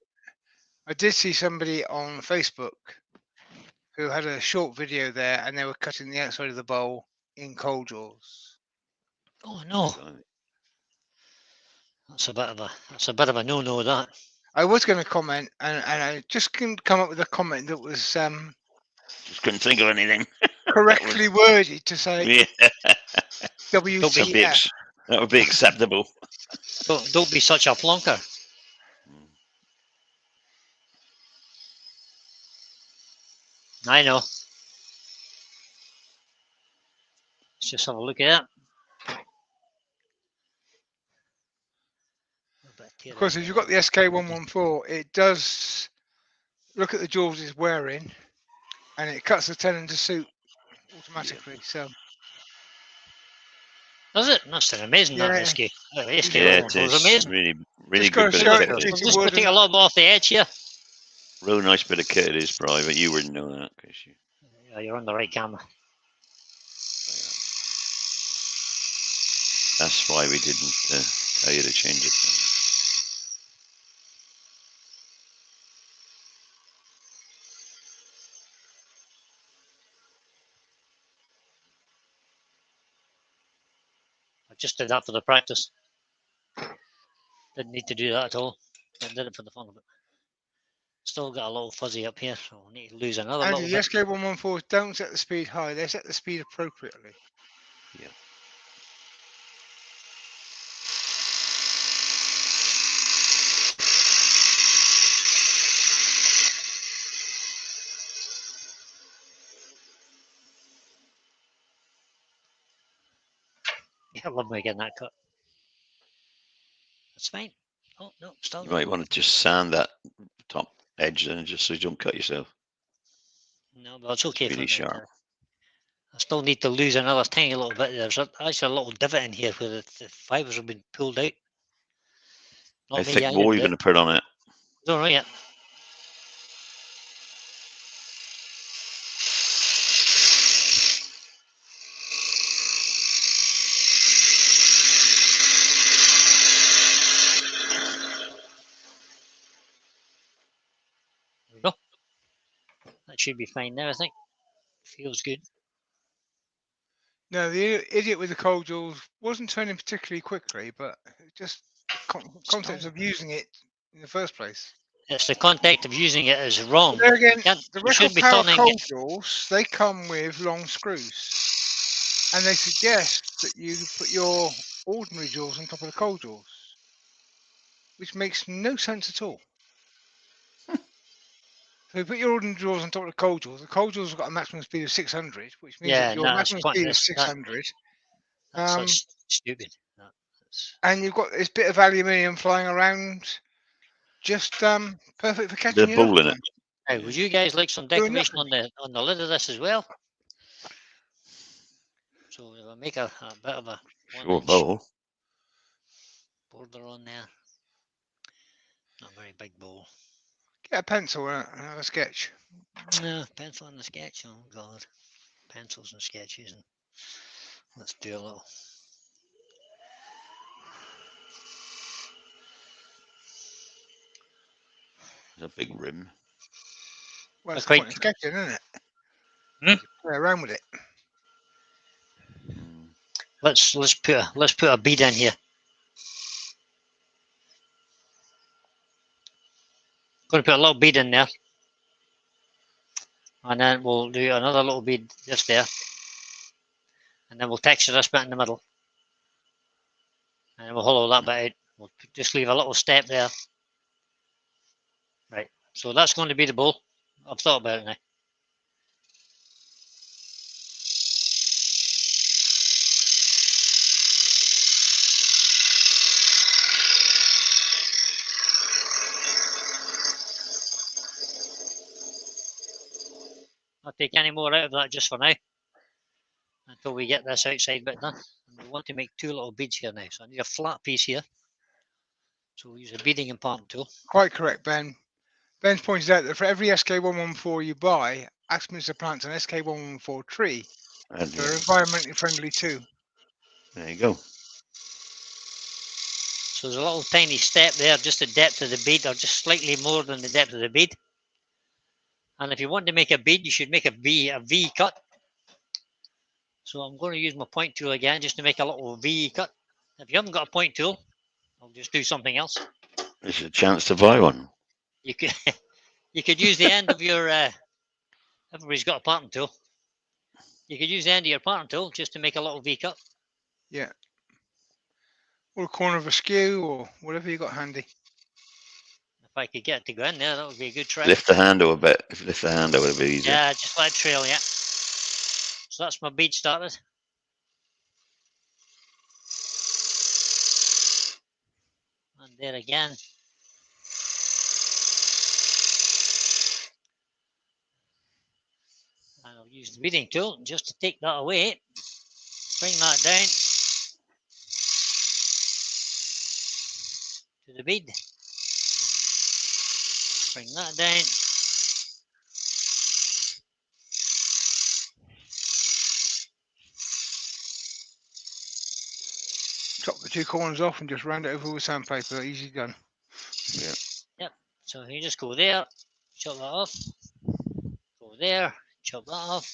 I did see somebody on Facebook who had a short video there, and they were cutting the outside of the bowl in cold jaws. Oh no, that's a bit of a no-no. That. I was going to comment, and I just couldn't come up with a comment that was Just couldn't think of anything. correctly worded to say Yeah, Don't be- WTF. that would be acceptable. Don't be such a flunker. I know. Let's just have a look at it. A bit of tear Of course, it if out you've a got the little SK114, it does look at the jewels it's wearing, and it cuts the tenon to suit automatically. So Does it? That's an amazing that yeah, SK. SK Yeah, one it was is. amazing. Really, really just got to good bit show of it kit. to It I'm is. Peter just going Wood. to take a And, little bit off the edge here. Real nice bit of kit it is, Bri, but you wouldn't know that because you. Yeah, you're on the right camera. That's why we didn't tell you to change it. I just did that for the practice. Didn't need to do that at all. I did it for the fun of it. Still got a little fuzzy up here, so I need to lose another Andy, little the bit. SK114s don't set the speed high; they set the speed appropriately. Yeah. Yeah, I love making that cut. That's fine. Oh, no, still You got might want to just sand that top edge then, just so you don't cut yourself. No, but it's It's okay for really now. sharp. I still need to lose another tiny little bit. There's actually a little divot in here where the fibres have been pulled out. How Not me thick wool ironed are you it. going to put on it? Don't know yet. There we go. That should be fine now, I think. Feels good. No, the idiot with the cold jewels wasn't turning particularly quickly, but just the concept of using it in the first place. It's the contact of using it is wrong. But there You again, can't. the You record shouldn't be power turning it. cold jewels, they come with long screws, and they suggest that you put your ordinary jewels on top of the cold jewels, which makes no sense at all. So you put your ordinary jewels on top of the cold jewels have got a maximum speed of 600, which means that Yeah, your no, it's maximum speed is pointless. 600, That's such stupid. That's, and you've got this bit of aluminium flying around, just perfect for Bit catching of your bull knuckles in it. on. hey, would you guys like some Doing decoration nothing. on the lid of this as well? So we'll make a bit of a Sure, 1 inch bowl. border on there. Not a very big bowl. Get a pencil and have a sketch. No, pencil and the sketch. Oh God, pencils and sketches. And let's do a little. There's a big rim. Well, that's the quite- point of sketching, isn't it? Hmm? You play around with it. Mm. Let's put a bead in here. Going to put a little bead in there, and then we'll do another little bead just there, and then we'll texture this bit in the middle, and then we'll hollow that bit out. We'll just leave a little step there. Right. So that's going to be the bowl. I've thought about it now. I'll take any more out of that just for now until we get this outside bit done. And we want to make two little beads here now. So I need a flat piece here. So we'll use a beading and parting tool. Quite correct, Ben. Ben's pointed out that for every SK114 you buy, Axminster plants an SK114 tree. And They're yeah, environmentally friendly too. there you go. So there's a little tiny step there, just the depth of the bead, or just slightly more than the depth of the bead. And if you want to make a bead, you should make a V cut. So I'm going to use my point tool again just to make a little V cut. If you haven't got a point tool, I'll just do something else. It's a chance to buy one. You could you could use the end of your everybody's got a parting tool. You could use the end of your parting tool just to make a little V cut. Yeah. Or a corner of a skew or whatever you got handy. If I could get it to go in there, that would be a good try. Lift the handle a bit. If you lift the handle, it'll be easier. Yeah, just let it trail, yeah. So that's my bead started. And And there again. And I'll use the beading tool just to take that away. Bring that down to the bead. Bring that down. Chop the 2 corners off and just round it over with sandpaper. Easy done. So you just go there, chop that off. Go there, chop that off.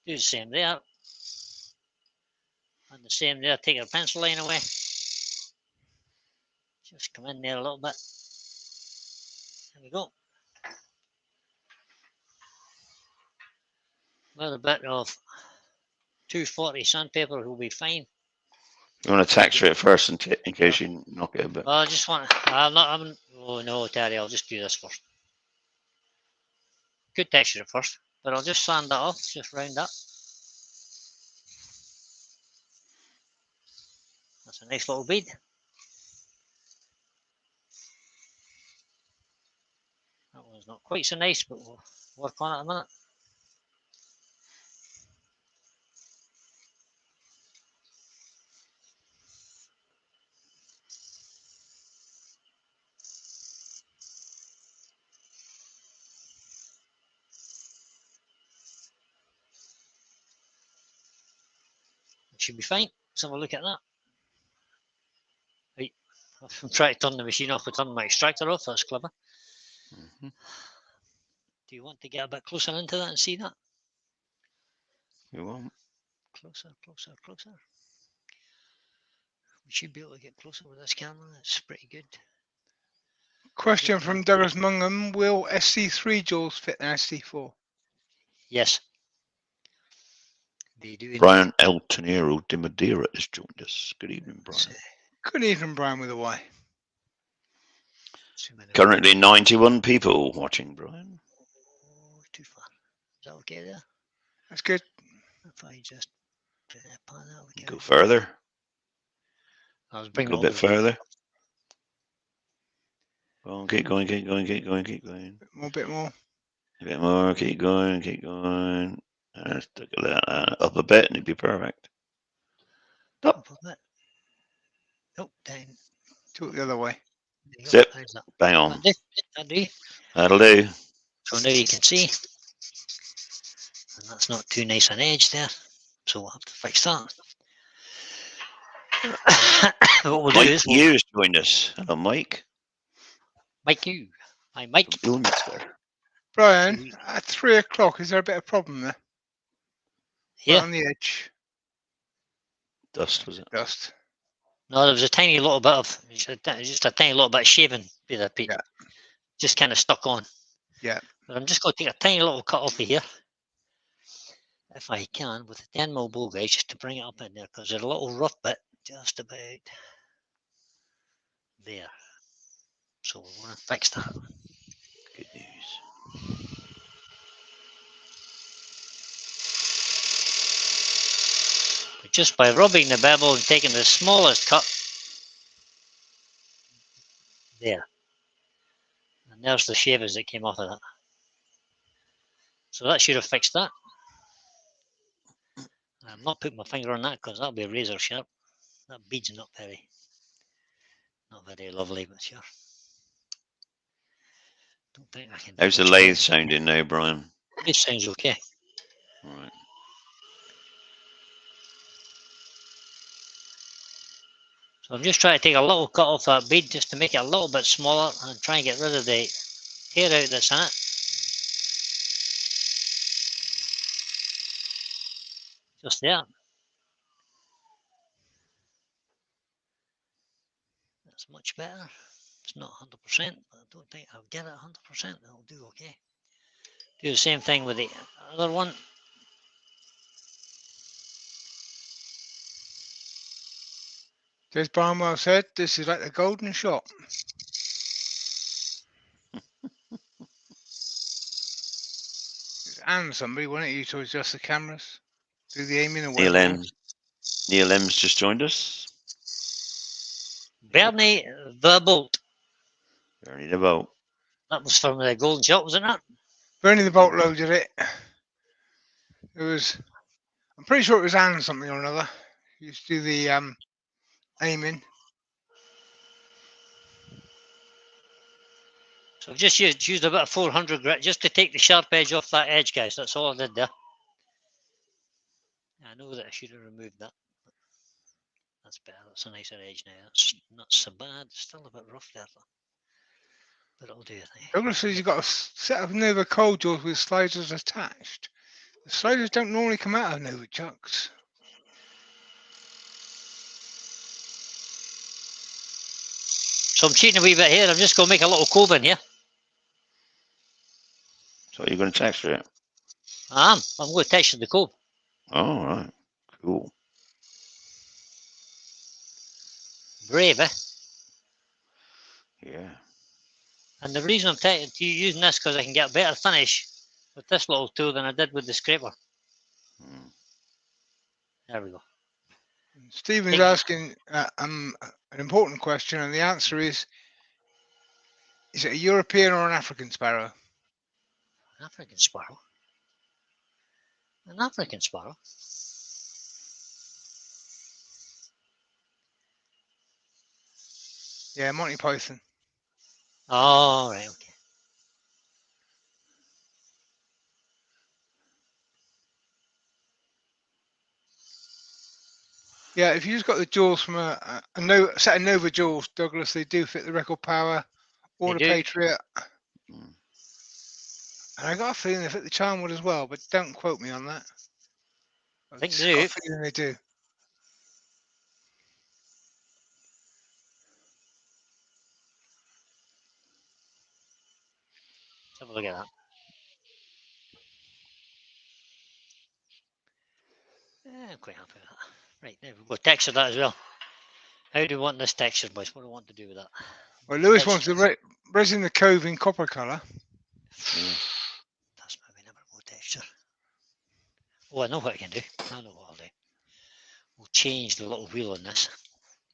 Do the same there. And the same there, take your pencil line away. Just come in there a little bit. There we go. With a bit of 240 sandpaper will be fine. You want to texture it first in case you knock it a bit. Well, I just want, oh no, Terry, I'll just do this first. Could texture it first, but I'll just sand that off, just round that. That's a nice little bead. That one's not quite so nice, but we'll work on it in a minute. It should be fine. Let's have a look at that. Right. I'm trying to turn the machine off, but turn my extractor off. That's clever. Mhm. Do you want to get a bit closer into that and see that? You won't. Closer, closer, closer. We should be able to get closer with this camera. That's pretty good. Question from Douglas Mungham. Will SC3 jaws fit an SC4? Yes. They do. Brian El Tenero de Madeira has joined us. Good evening, Brian. Good evening, Brian with a Y. Currently 91 people watching, Brian. Oh, too far. Is that okay there? That's good. If I just pan out, Go further. I was bringing Go a bit further. Go on, keep going, keep going, keep going, keep going. Bit more. A bit more, keep going, keep going. Stick that up a bit and it'd be perfect. up a bit. Oh, down. Do it the other way. Zip. Bang on. That'll do. So now you can see, and that's not too nice an edge there, so we'll have to fix that. What we'll do Mike is Hughes joined us. Hello, Mike. Mike Hughes. Hi, Mike. Brian, at 3 o'clock, is there a bit of problem there? Yeah. Right on the edge. Dust, was it? Dust. No, there was a tiny little bit of, just a tiny little bit of shaving with that bit. Yeah. Just kind of stuck on. Yeah. But I'm just going to take a tiny little cut off of here, if I can, with a 10mm bowl gauge, just to bring it up in there, because there's a little rough bit just about there. So we want to fix that. Good news. But just by rubbing the bevel and taking the smallest cut, there. And there's the shavers that came off of that. So that should have fixed that. I'm not putting my finger on that because that'll be razor sharp. That bead's not very lovely, but sure. Don't think I can. How's the lathe sounding now, Brian? It sounds okay. All right. So I'm just trying to take a little cut off that bead just to make it a little bit smaller and try and get rid of the hair out that's in it. Just there. That's much better. It's not 100%, but I don't think I'll get it 100%. It'll do okay. Do the same thing with the other one. There's Brian well said. This is like the golden shot. And somebody wanted you to adjust the cameras, do the aiming and Neil M's just joined us. Bernie the Bolt. Bernie the Bolt. That was from the Golden Shot, wasn't it? Bernie the Bolt loaded it. It was, I'm pretty sure it was Anne something or another. He used to do the aiming. So I've just used a bit of 400 grit just to take the sharp edge off that edge, guys. That's all I did there. I know that I should have removed that. That's better. That's a nicer edge now. That's not so bad. Still a bit rough there, though. But it'll do, I think. Douglas says you've got a set of Nova cold jaws with sliders attached. The sliders don't normally come out of Nova chucks. So I'm cheating a wee bit here. I'm just going to make a little cove in here. So you're going to texture it? I'm going to texture the cove. Oh, right. Cool. Brave, eh? Yeah. And the reason I'm using this because I can get a better finish with this little tool than I did with the scraper. There we go. Stephen's asking an important question, and the answer is it a European or an African sparrow? An African sparrow. An African sparrow. Yeah, Monty Python. Oh, right, okay. Yeah, if you just got the jaws from a set of Nova jaws, Douglas, they do fit the Record Power or the Patriot. And I got a feeling they fit the Charmwood as well, but don't quote me on that. I think I've they got do. a feeling they do. Let's have a look at that. Yeah, I'm quite happy with that. Right, there we go. Texture that as well. How do you want this texture, boys? What do I want to do with that? Well, Lewis wants the resin the cove in copper colour. That's maybe never more texture. Oh, I know what I can do. I know what I'll do. We'll change the little wheel on this.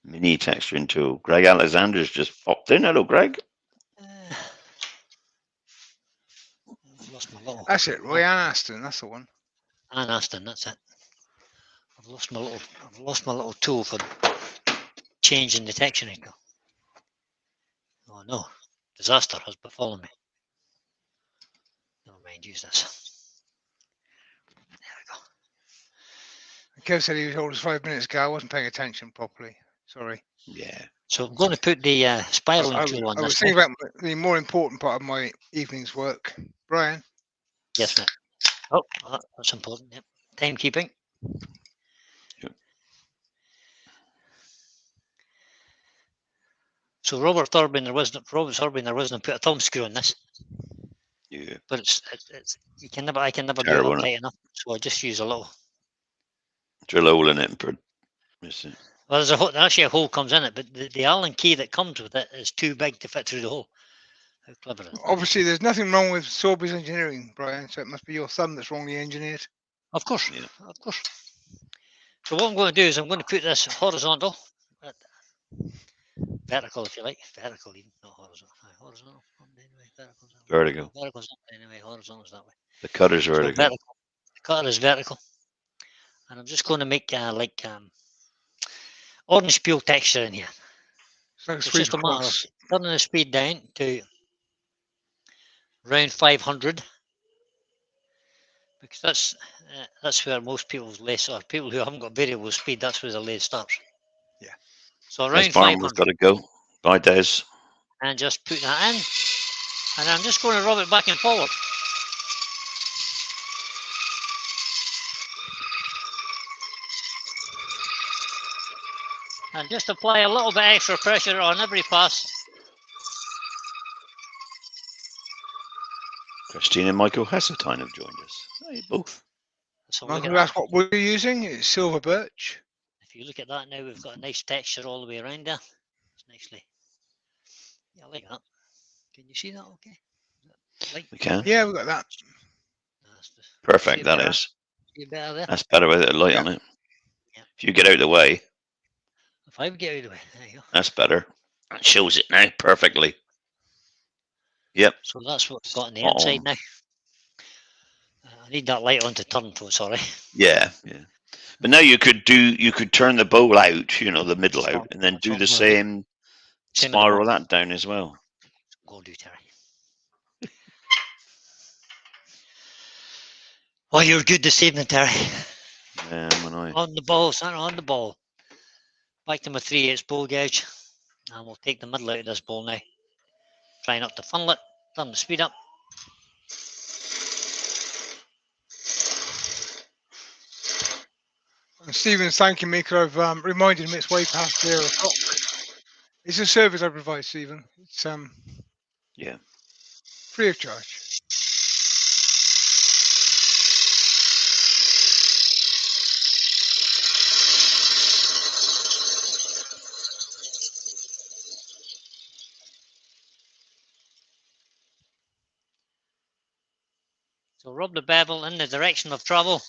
Mini texturing tool. Greg Alexander's just popped in. Hello, Greg. I've lost my little. That's it, Roy Ann Aston. That's the one. Ann Aston. That's it. I've lost my little tool for changing the texturing. Oh no, disaster has befallen me. Never mind, use this. There we go. Kev said he was told us 5 minutes ago. I wasn't paying attention properly. Sorry. Yeah. So I'm going to put the spiraling tool on I was this. thinking about the more important part of my evening's work. Brian? Yes, mate. Oh, that's important. Yep. Timekeeping. Yep. So Robert Thorburn, there wasn't put a thumb screw on this. Yeah. But it's I can never Terrible, do it tight enough. So I just use a little. Drill a hole in it and put. Well, there's actually a hole comes in it, but the Allen key that comes with it is too big to fit through the hole. How clever is that? Obviously, there's nothing wrong with Sorby's engineering, Brian, so it must be your thumb that's wrongly engineered. Of course, Yeah. of course. So what I'm going to do is I'm going to put this horizontal, vertical if you like, vertical even, not horizontal. Horizontal, anyway, vertical. Vertical's anyway, horizontal's that way. The cutter's So vertical. The cutter is vertical, and I'm just going to make orange peel texture in here. It's just a matter of turning the speed down to around 500, because that's where most people's lathe, or people who haven't got variable speed, that's where the lathe starts. Yeah. So around This farmer's 500. got to go. Bye, Des. And just put that in, and I'm just going to rub it back and forward. And just apply a little bit extra pressure on every pass. Christine and Michael Hesseltine have joined us. Hey, both. So Michael, that's what we're using. It's silver birch. If you look at that now, we've got a nice texture all the way around there. It's nicely. Yeah, I like that. Can you see that okay? Like, We can. Yeah, we've got that. Perfect, that is. See better there? That's better with a light on it. Yeah. If you get out of the way. 5 get out of the way. There you go. That's better. That shows it now perfectly. Yep. So that's what we've got on the Spot inside on. now. I need that light on to turn to, sorry. Yeah, yeah. But now you could turn the bowl out, the middle That's out, and then what do I'm the gonna do. same Same at the spiral bottom. that down as well. Go do, Terry. Oh, you're good this evening, Terry. When I On the ball, son, on the ball. Back to my 3/8 bowl gouge. And we'll take the middle out of this bowl now. Try not to funnel it. Turn the speed up. And Stephen's thanking me because I've reminded him it's way past 0 o'clock. It's a service I provide, Stephen. It's yeah. free of charge. So rub the bevel in the direction of travel.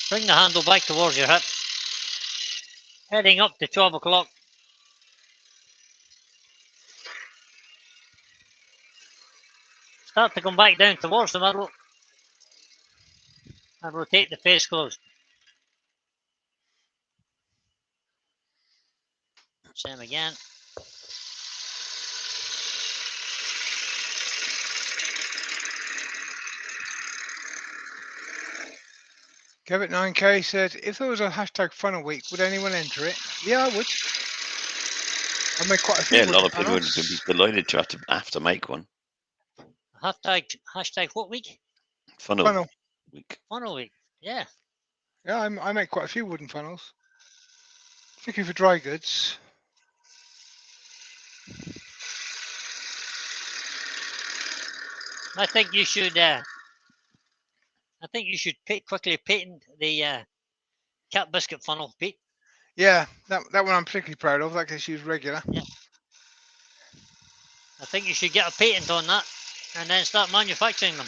Bring the handle back towards your hip. Heading up to 12 o'clock. Start to come back down towards the middle. And rotate the face closed. Same again. Kevin 9K said, if there was a hashtag funnel week, would anyone enter it? Yeah, I would. I made quite a few Yeah, a lot wooden of people would funnels. be delighted to have to make one. Hashtag what week? Funnel. Week. Funnel week. Yeah. Yeah, I make quite a few wooden funnels. Particularly for dry goods. I think you should quickly patent the cat biscuit funnel, Pete. Yeah, that one I'm particularly proud of. That gets used regular. Yeah. I think you should get a patent on that and then start manufacturing them.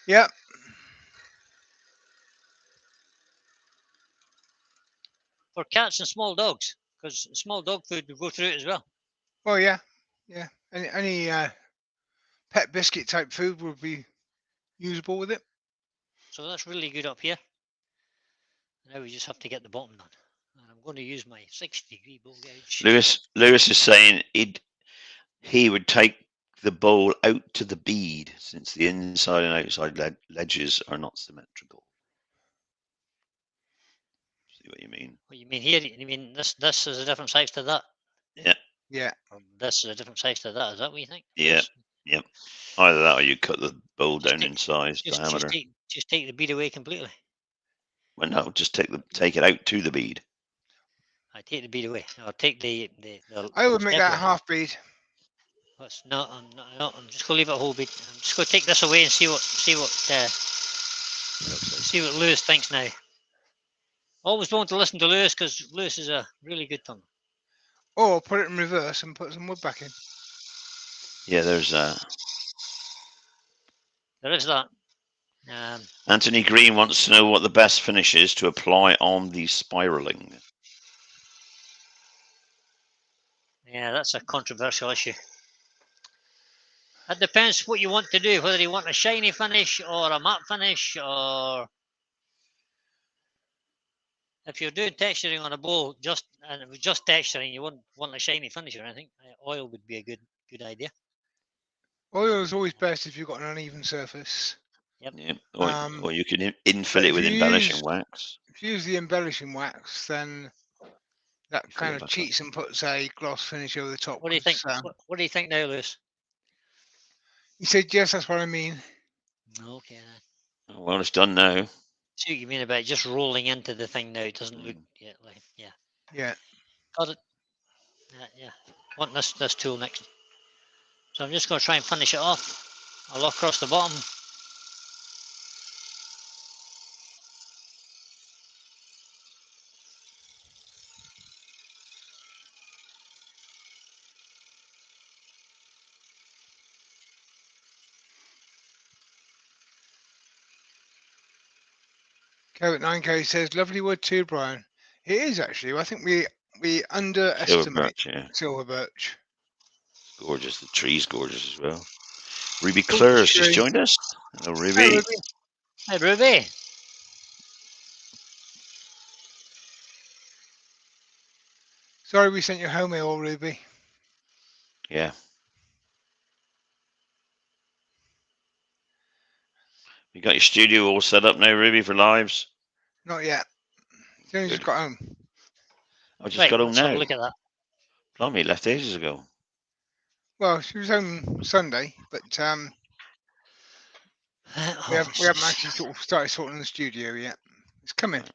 Yeah. For cats and small dogs, because small dog food will go through it as well. Well, yeah. Yeah. Any pet biscuit type food would be usable with it. So that's really good up here. Now we just have to get the bottom done. And I'm going to use my 60-degree bowl gouge. Lewis is saying he would take the bowl out to the bead since the inside and outside ledges are not symmetrical. See what you mean? What you mean here? You mean this is a different size to that? Yeah. Yeah. This is a different size to that. Is that what you think? Yeah. Yep. Either that or you cut the bowl down take- in size, diameter. Just take the bead away completely. Well, no, just take it out to the bead. I take the bead away. Or take the I would make step that away. half bead. That's not. I'm just gonna leave it a whole bead. I'm just gonna take this away and see what Lewis thinks now. Always want to listen to Lewis because Lewis is a really good tongue. Or put it in reverse and put some wood back in. Yeah, there's There is that. Anthony Green wants to know what the best finish is to apply on the spiraling. Yeah, that's a controversial issue. It depends what you want to do, whether you want a shiny finish or a matte finish, or if you're doing texturing on a bowl, just texturing, you wouldn't want a shiny finish or anything. Oil would be a good idea. Oil is always best if you've got an uneven surface. Yep. Yeah. Or you can but infill it if with you embellishing use- wax. If you use the embellishing wax, then that You fill kind it of back up. cheats and puts a gloss finish over the top. What do you think? 'cause, What do you think now, Lewis? He said, yes, that's what I mean. Okay. Then. Oh, well, it's done now. See what you mean about just rolling into the thing now. It doesn't look like Yeah. Got it. Yeah. Want this tool next. So I'm just going to try and finish it off. I'll lock across the bottom. Kev at 9K says, lovely wood too, Brian. It is actually. I think we Silver underestimate birch, yeah. silver birch. Gorgeous. The tree's gorgeous as well. Ruby Oh, Clare has just tree. joined us. Hello, Hi, Ruby. Ruby. Hey, Ruby. Sorry we sent you home ill, Ruby. Yeah. You got your studio all set up now, Ruby, for lives? Not yet. As soon as Good. just got home. I just Right, got home let's have a now. look at that. Blimey, left ages ago. Well, she was home Sunday, but we haven't actually sort of started sorting the studio yet. It's coming. Right.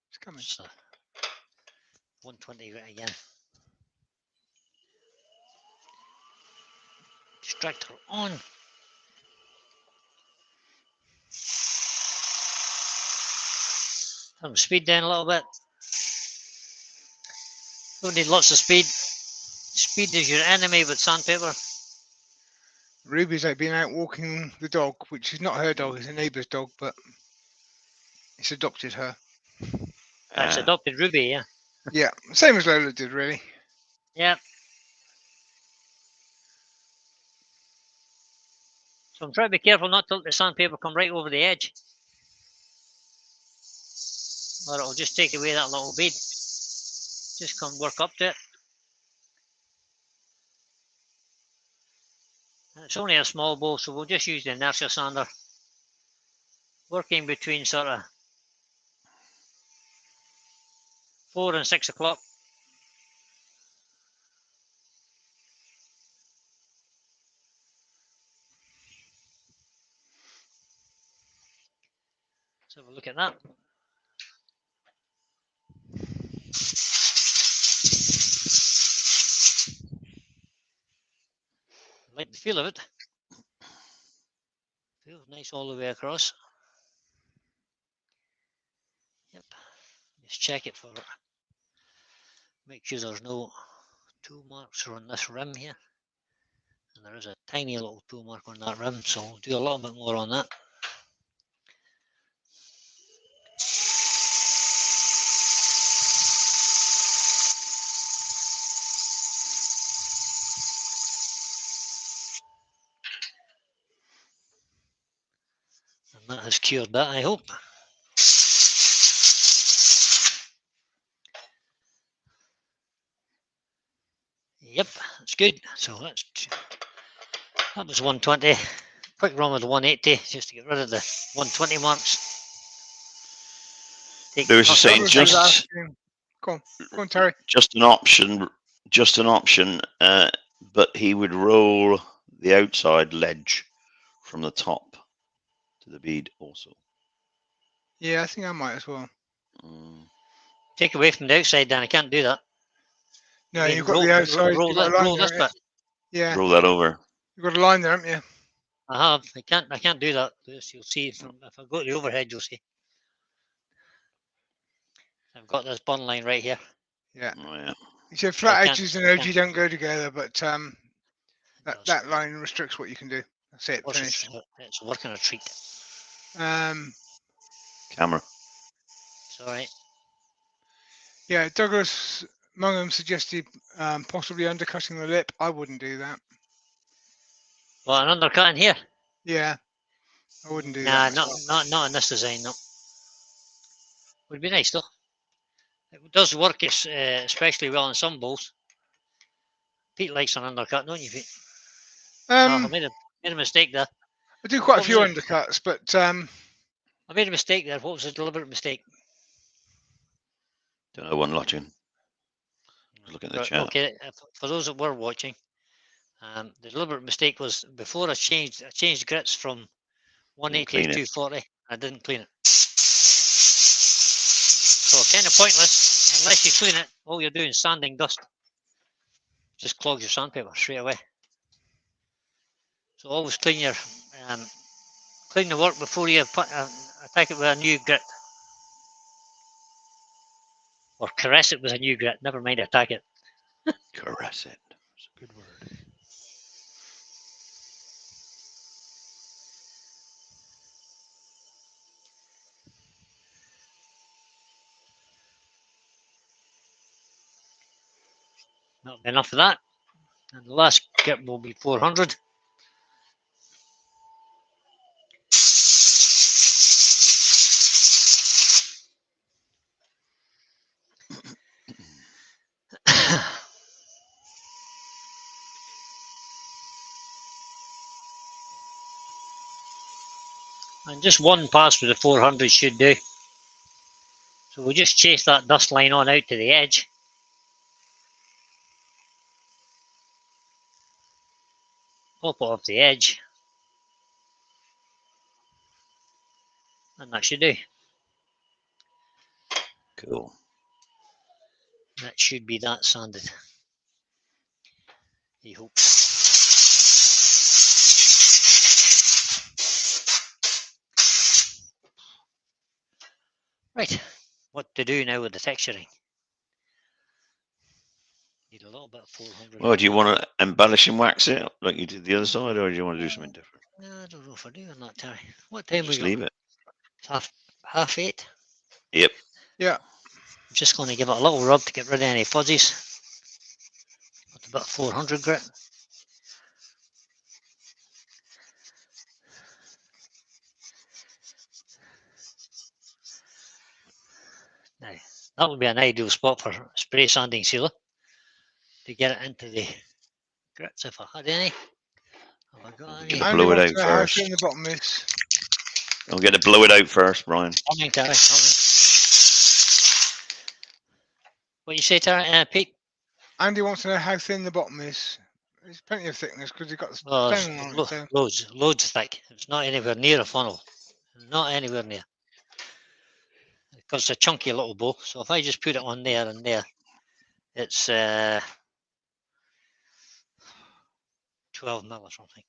It's coming. So, 120 right again. Extractor on. Turn the speed down a little bit. Don't need lots of speed. Speed is your enemy with sandpaper. Ruby's like been out walking the dog, which is not her dog, it's a neighbour's dog, but it's adopted her. That's adopted Ruby, yeah. Yeah, same as Lola did, really. Yeah. So I'm trying to be careful not to let the sandpaper come right over the edge. Or it'll just take away that little bead. Just come work up to it. And it's only a small bowl, so we'll just use the inertia sander. Working between sort of 4 and 6 o'clock. Let's have a look at that. Like the feel of it. Feels nice all the way across. Yep. Just check it for it. Make sure there's no tool marks on this rim here. And there is a tiny little tool mark on that rim, so we'll do a little bit more on that. And that has cured that, I hope. Yep, that's good. So that was 120. Quick run with the 180 just to get rid of the 120 marks. Lewis is saying Douglas was asking, go on, Terry. just an option, but he would roll the outside ledge from the top to the bead also. Yeah, I think I might as well. Take away from the outside, then I can't do that. No, I mean, you've got the outside. roll this bit. Yeah, roll that over. you've got a line there, haven't you? I have. I can't do that. You'll see from if I go to the overhead, you'll see. I've got this bun line right here. Yeah. Oh, yeah. You said flat I edges and OG don't go together, but that line restricts what you can do. That's it. Finished. It's working a treat. Camera. Sorry. Yeah, Douglas Mungham suggested possibly undercutting the lip. I wouldn't do that. Well, an undercut in here. Yeah, I wouldn't do Nah, that. not in this design. No. Would be nice though. It does work especially well in some bowls. Pete likes an undercut, don't you, Pete? I made a mistake there. I do quite a few undercuts, but I made a mistake there. What was a deliberate mistake? Don't know one watching. Look at the chat. Okay, for those that were watching, the deliberate mistake was before I changed grits from 180 to 240. I didn't clean it. So kind of pointless unless you clean it. All you're doing is sanding dust. Just clogs your sandpaper straight away. So always clean the work before you attack it with a new grit. Or caress it with a new grit. Never mind attack it. Caress it. That's a good word. That'll be enough of that. And the last kit will be 400. And just one pass with the 400 should do. So we'll just chase that dust line on out to the edge. Pop it off the edge. And that should do. Cool. That should be that sanded. I hope. Right, what to do now with the texturing? Need a little bit of 400. Well, do you want to embellish and wax it like you did the other side, or do you want to do something different? I don't know if I do or not, Terry. What time Just we got? leave it. It's half 8. Yep. Yeah. I'm just going to give it a little rub to get rid of any fuzzies. With a bit of 400 grit. Now, that would be an ideal spot for spray sanding sealer to get it into the grits if I had any. Have I got any? Get Andy blow it wants out to know how first. thin the bottom is. I'll get to blow it out first, Brian. Coming, Terry. Coming. What you say, Terry? Pete? Andy wants to know how thin the bottom is. There's plenty of thickness because you've got the Oh, it's spanning on it. So loads thick. It's not anywhere near a funnel. Not anywhere near. Because it's a chunky little bow. So if I just put it on there and there, it's 12 mil or something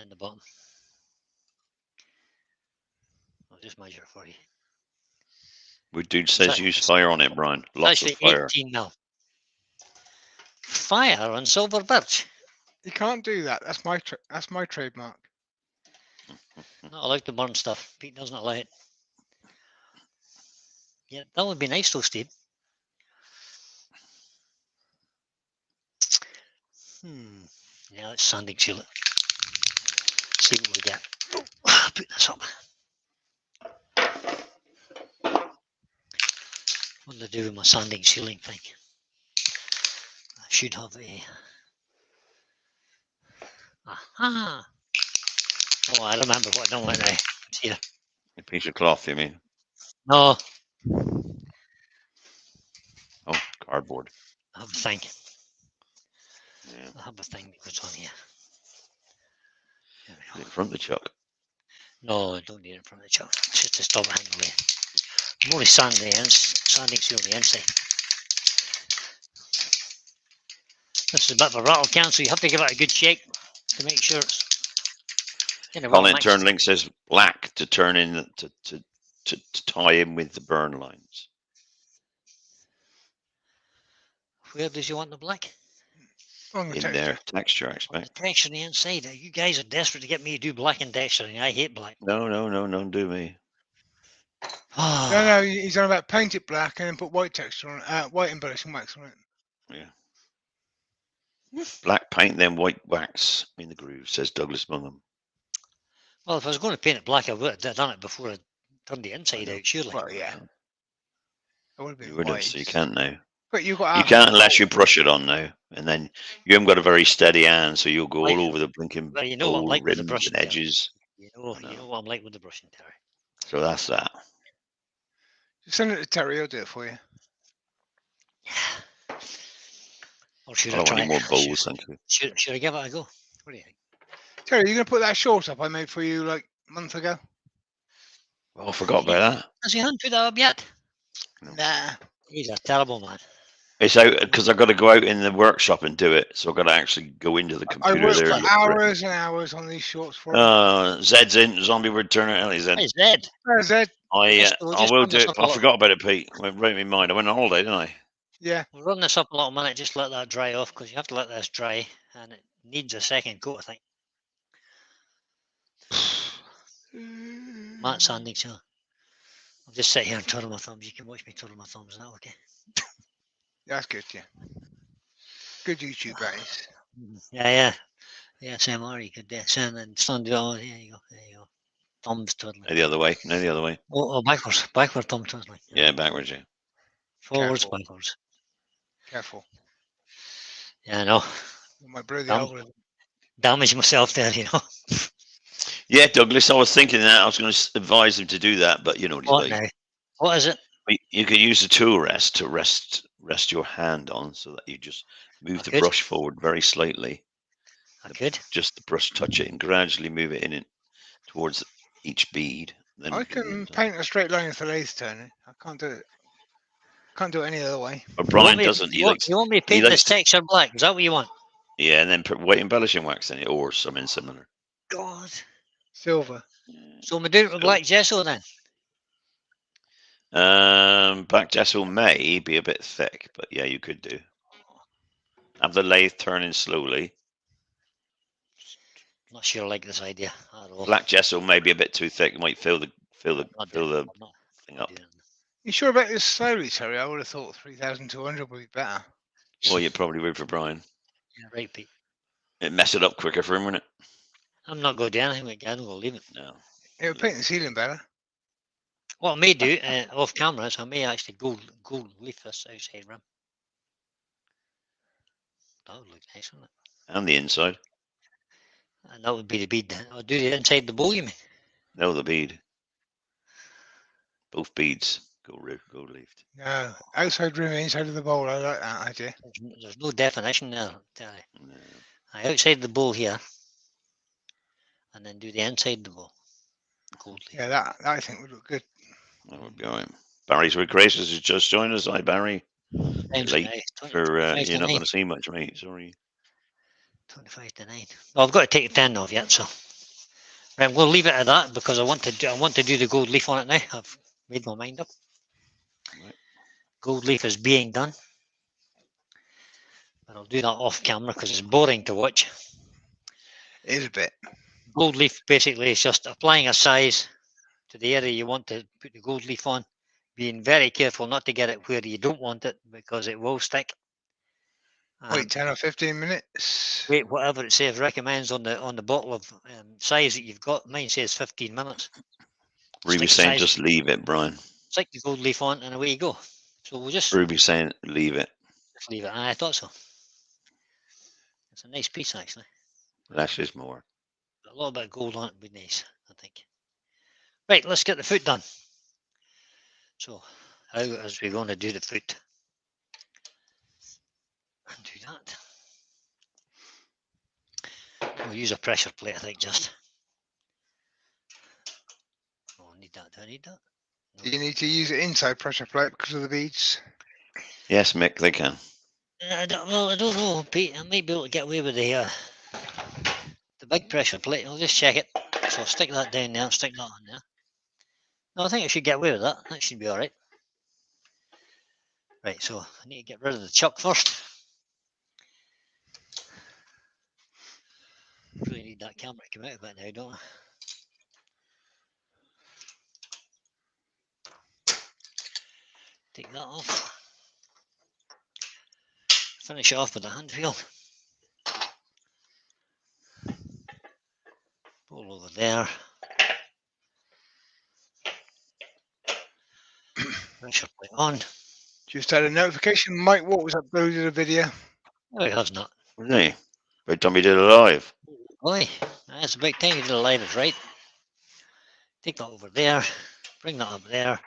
in the bottom. I'll just measure it for you. Wood Dude says use fire on it, Brian. It's Lots of actually fire. 18 mil. Fire on silver birch. you can't do that. That's my trademark. Not allowed to burn stuff. Pete doesn't allow it. Yeah, that would be nice though, Steve. Yeah, let's sanding seal it. See what we get. Put this up. What to do with my sanding sealing thing? I should have a. Aha! Oh, I remember what I don't want now. It's here. A piece of cloth, you mean? No, Oh, cardboard. I have a thing. Yeah. I have a thing that goes on here. There we In go. front of the chuck. No, I don't need it from the chuck. It's just to stop it hanging away. I'm only sanding seal the inside. This is a bit of a rattle can, so you have to give it a good shake to make sure it's Colin Turnlink says black to turn in to tie in with the burn lines. Where does you want the black? On the In texture. their texture, I The expect. texture on the inside. You guys are desperate to get me to do black and texturing. I hate black. No, don't do me. No, he's on about paint it black and then put white texture on it, white embellishment wax on it. Yeah. Black paint, then white wax in the groove, says Douglas Mungham. Well, if I was going to paint it black, I would have done it before I turned the inside know. out, surely. Well, yeah. It would have been You would have, white. so you can't now. But you got. You half can't of unless you gold. brush it on now, and then you haven't got a very steady hand, so you'll go Like- all over the blinking Well, you know what I'm old like with the rims brushing, and Terry. edges. You I know know. what I'm like with the brushing, Terry. So that's that. Just send it to Terry. He'll do it for you. Or should I I don't want try any more it? bowls, thank you. Should I give it a go? What do you think? Terry, you gonna put that short up I made for you like a month ago? Oh, I forgot about that. Has he hadn't put that up yet? No. Nah. He's a terrible man. It's out because I've got to go out in the workshop and do it, so I've got to actually go into the I computer worked there. for and look for it. hours and hours on these shorts for him. Zed's in. Zombie Return Early Zed. Hey, Zed. There's Ed. We'll I just will run do this it. up a I little. forgot about it, Pete. Went right in my mind. I went on holiday, didn't I? Yeah. We'll run this up a little minute, just let that dry off, because you have to let this dry, and it needs a second coat, I think. Matte sanding, so I'll just sit here and twiddle my thumbs. You can watch me twiddle my thumbs, is that okay? That's good, yeah. Good YouTube, that is. Yeah. ASMR, you could send and stand it on. There you go. Thumbs twiddling. No, the other way. No, the other way. Oh, backwards. Backward thumb twiddling. Yeah, backwards. Yeah. Forwards, Careful. backwards. Careful. Yeah, I know. You might blow the Damn. algorithm. Damage myself there, you know. Yeah, Douglas. I was thinking that I was going to advise him to do that, but you know what he's What like. now? What is it? You could use the tool rest to rest your hand on, so that you just move I the could. brush forward very slightly. I could. Just the brush touch it and gradually move it in towards each bead. Then I bring the can inside. paint a straight line with the lathe turner. I can't do it. Can't do it any other way. But You want Brian me, doesn't. He you want, likes. you want me to he paint likes this texture black? Is that what you want? Yeah, and then put white embellishing wax in it, or something similar. God. Silver. So am I doing it with So- black gesso then? Black gesso may be a bit thick, but yeah, you could do. Have the lathe turning slowly. Not sure I like this idea at all. Black gesso may be a bit too thick. It might fill the Not doing it. I'm not thing up. doing it. You sure about this slowly, Terry? I would have thought 3,200 would be better. Well, you probably would for Brian. Yeah, right, Pete. It'd mess it up quicker for him, wouldn't it? I'm not going to do anything with it. I'm going to leave it. No. It would paint the ceiling better. What I may do off camera is I may actually gold leaf this outside rim. That would look nice, wouldn't it? And the inside. And that would be the bead. I'll do the inside the bowl, you mean? No, the bead. Both beads go leafed. No, outside rim, inside of the bowl. I like that idea. There's no definition there. No. Outside the bowl here, and then do the inside the bowl. Gold leaf. Yeah, that I think would look good. That would be all right. Barry's with Graces has just joined us. Hi, Barry. Times Late nice. For 25 to you're not 9. going to see much, mate. Sorry. 25 to 9. Well, I've got to take the 10 off yet, so right, we'll leave it at that because I want to do the gold leaf on it now. I've made my mind up. Right. Gold leaf is being done, but I'll do that off camera because it's boring to watch. It is a bit. Gold leaf basically is just applying a size to the area you want to put the gold leaf on, being very careful not to get it where you don't want it because it will stick. Wait 10 or 15 minutes. Wait, whatever it says recommends on the bottle of size that you've got. Mine says 15 minutes. Ruby's Stick the saying size- just leave it, Brian. Stick the gold leaf on and away you go. So we'll just Ruby's saying leave it. leave it. I thought so. It's a nice piece actually. Less is more. A little bit of gold on it would be nice, I think. Right, let's get the foot done. So how is we going to do the foot? And do that. We'll use a pressure plate, I think, just. Oh, I need that. Do I need that? Do you need to use it inside pressure plate because of the beads? Yes, Mick, they can. I don't know, Pete. I might be able to get away with the big pressure plate. I'll just check it. So I'll stick that down there, stick that on there. No, I think I should get away with that. That should be all right. Right, so I need to get rid of the chuck first. Really need that camera to come out of it now, don't I? Take that off. Finish it off with a hand wheel. Pull over there. Pressure plate on. Just had a notification. Mike Waters uploaded a video. No, it has not. Really? By the time you did it live. Boy, that's about time you did a live it right. Take that over there. Bring that up there.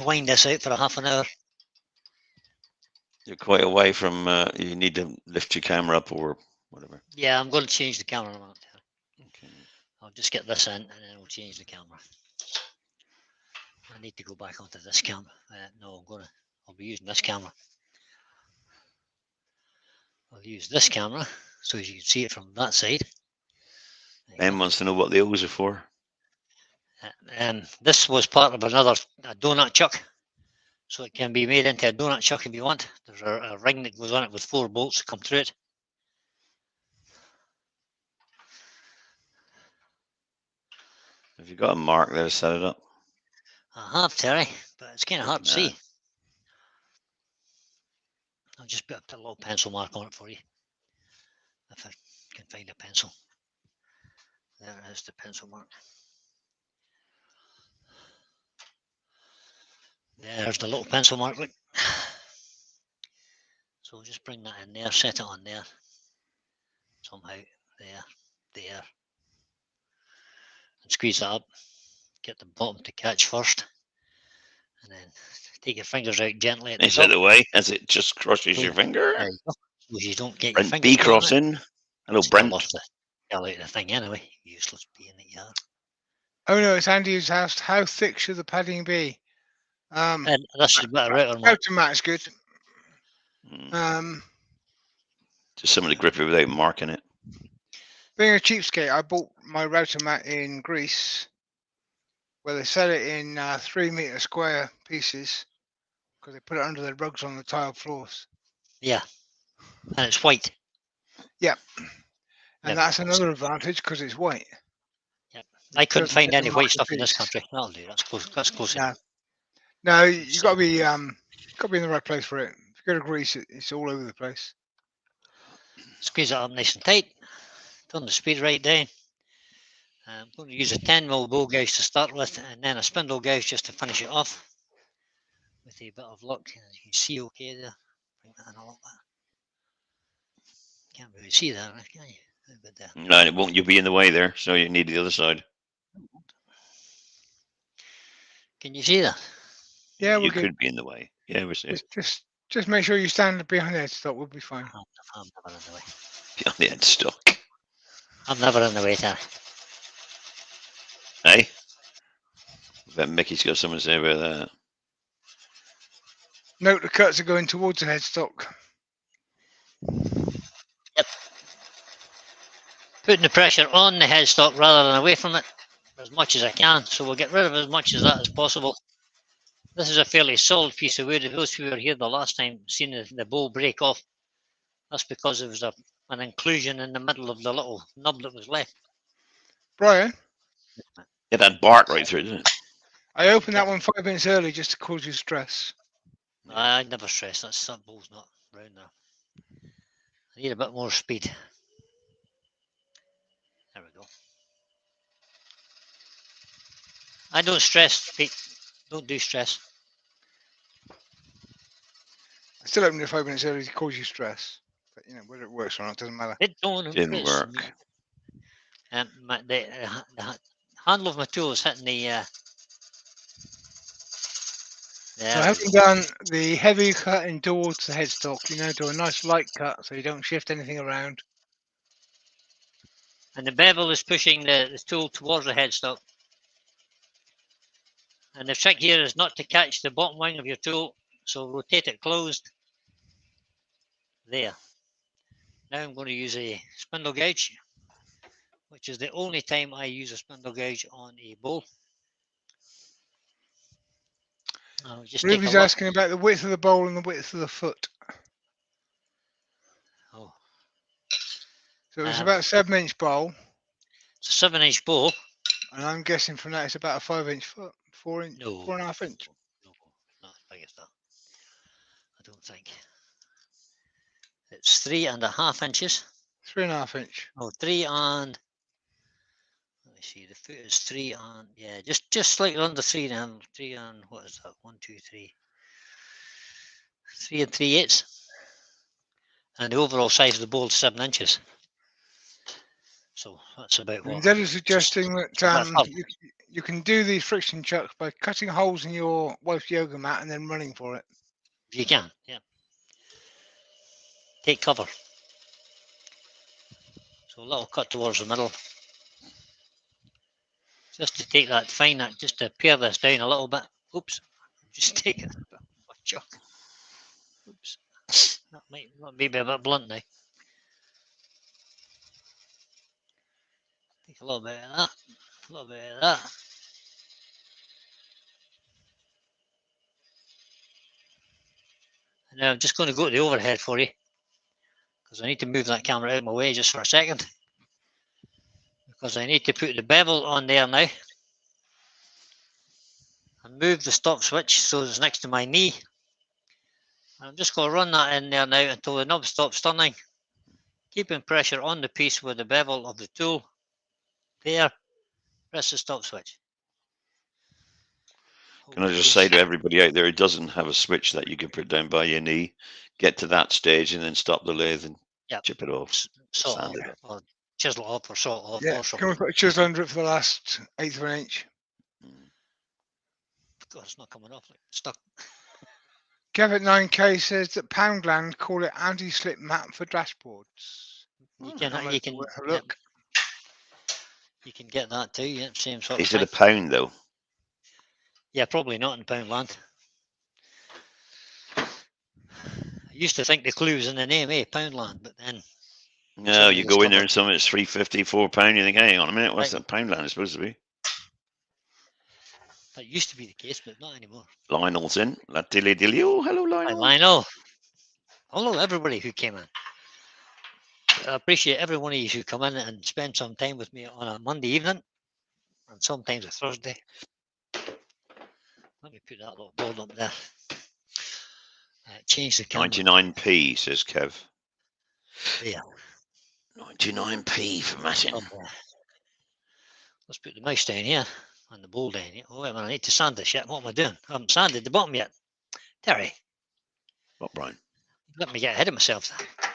Wind this out for a half an hour. You're quite away from. You need to lift your camera up or whatever. Yeah, I'm going to change the camera around there. Okay. I'll just get this in and then we'll change the camera. I need to go back onto this camera. No, I'll be using this camera. I'll use this camera so as you can see it from that side. There you Ben go. wants to know what the O's are for. This was part of a donut chuck. So it can be made into a donut chuck if you want. There's a ring that goes on it with 4 bolts that come through it. Have you got a mark there to set it up? I have, Terry, but it's kind of hard to Nah. see. I'll just put a little pencil mark on it for you. If I can find a pencil. There is the pencil mark. There's the little pencil mark. Look. So we'll just bring that in there, set it on there. Somehow, there. And squeeze that up. Get the bottom to catch first. And then take your fingers out gently at the Is top. that the way? As it just crushes your finger? There you go. So you don't get your Brent fingers B. caught in it. crossing. Hello, Still Brent. off the hell out of the thing anyway. Useless being that you are. Oh no, it's Andy's house. How thick should the padding be? And this is a bit of router mark. Router mat is good. Just somebody grip it without marking it. Being a cheapskate, I bought my router mat in Greece, where they sell it in 3 meter square pieces, because they put it under the rugs on the tiled floors. Yeah. And it's white. Yep. And Never that's got another advantage because it's white. Yep. I couldn't doesn't find get any the white mark stuff in of this peace. country. That'll do. That's close. That's close No. enough. No, you So- got to be in the right place for it. If you go to Greece, it's all over the place. Squeeze it up nice and tight. Turn the speed right down. I'm going to use a 10mm bow gouge to start with, and then a spindle gouge just to finish it off. With a bit of luck, as you can see okay there. Bring that in a little bit. Can't really see that, can you? A bit there. No, it won't. You'll be in the way there, so you need the other side. Can you see that? Yeah, You we're good. could be in the way. Yeah, we're safe. Just make sure you stand behind the headstock. We'll be fine. I'm never in the way. Beyond the headstock. I'm never in the way, Terry. Hey? I bet Mickey's got something to say about that. Note the cuts are going towards the headstock. Putting the pressure on the headstock rather than away from it as much as I can. So we'll get rid of as much of that as possible. This is a fairly solid piece of wood. If those who were here the last time seen the bowl break off, that's because there was an inclusion in the middle of the little nub that was left. Brian, Get that bark right through, didn't it? I opened that one 5 minutes early just to cause you stress. I never stress that bowl's not round there. I need a bit more speed. There we go. I don't stress, Pete. Don't do stress. I still opened it 5 minutes early to cause you stress. But you know, whether it works or not doesn't matter. It don't Didn't impress work. me. The handle of my tool is hitting the. So There we having go. done the heavy cutting towards the headstock, you know, do a nice light cut so you don't shift anything around. And the bevel is pushing the tool towards the headstock. And the trick here is not to catch the bottom wing of your tool, so rotate it closed. There. Now I'm going to use a spindle gouge, which is the only time I use a spindle gouge on a bowl. I'll just take a Ruby's look. asking about the width of the bowl and the width of the foot. Oh, So it's Um, about a 7-inch bowl, it's a 7-inch bowl. and I'm guessing from that it's about a 5-inch foot, 4-inch, No. 4.5 inch. No, not as big as that. I don't think. It's 3.5 inches. 3.5 inch. Oh, 3 and. Let me see. The foot is 3 and. Yeah, just slightly under 3 and 3 and. What is that? 1, 2, 3. 3 3/8. And the overall size of the bowl is 7 inches. So that's about what. Instead of suggesting that about half. you can do these friction chucks by cutting holes in your wife's yoga mat and then running for it. You can, yeah. Take cover. So a little cut towards the middle. Just to take that fine, just to pare this down a little bit. Oops, just take it. Chuck. Oops, that might be a bit blunt now. Take a little bit of that, a little bit of that. And now I'm just going to go to the overhead for you, because I need to move that camera out of my way just for a second. Because I need to put the bevel on there now. And move the stop switch so it's next to my knee. I'm just going to run that in there now until the knob stops turning, keeping pressure on the piece with the bevel of the tool. There, press the stop switch. Can I just say to everybody out there who doesn't have a switch that you can put down by your knee, get to that stage and then stop the lathe and chip it off. Saw Sand it it off, or chisel it off, or saw it off, Yeah, or can something. we put a chisel under it for the last eighth of an inch? God, it's not coming off. Like, stuck. Kev at 9K says that Poundland call it anti-slip mat for dashboards. You Oh, can, That might you be can, worth a look. you can get that too. Yeah, same sort Is of it a thing. pound though? Yeah, probably not in Poundland. I used to think the clue was in the name, Poundland, but then No, suddenly you go in there discovered and something it's £3.50, £4. You think, hang on a minute, what's Right. that Poundland supposed to be? that used to be the case, but not anymore. Lionel's in. La dilly dilly. Oh, hello, Hi, Lionel. Lionel. Hello, everybody who came in. I appreciate every one of you who come in and spend some time with me on a Monday evening, and sometimes a Thursday. Let me put that little board up there. Change the camera. 99p, says Kev. There. 99p for matching. Up there. Let's put the mouse down here and the bowl down here. Oh, wait a minute, I need to sand this yet. What am I doing? I haven't sanded the bottom yet. Terry, What, Brian? let me get ahead of myself. I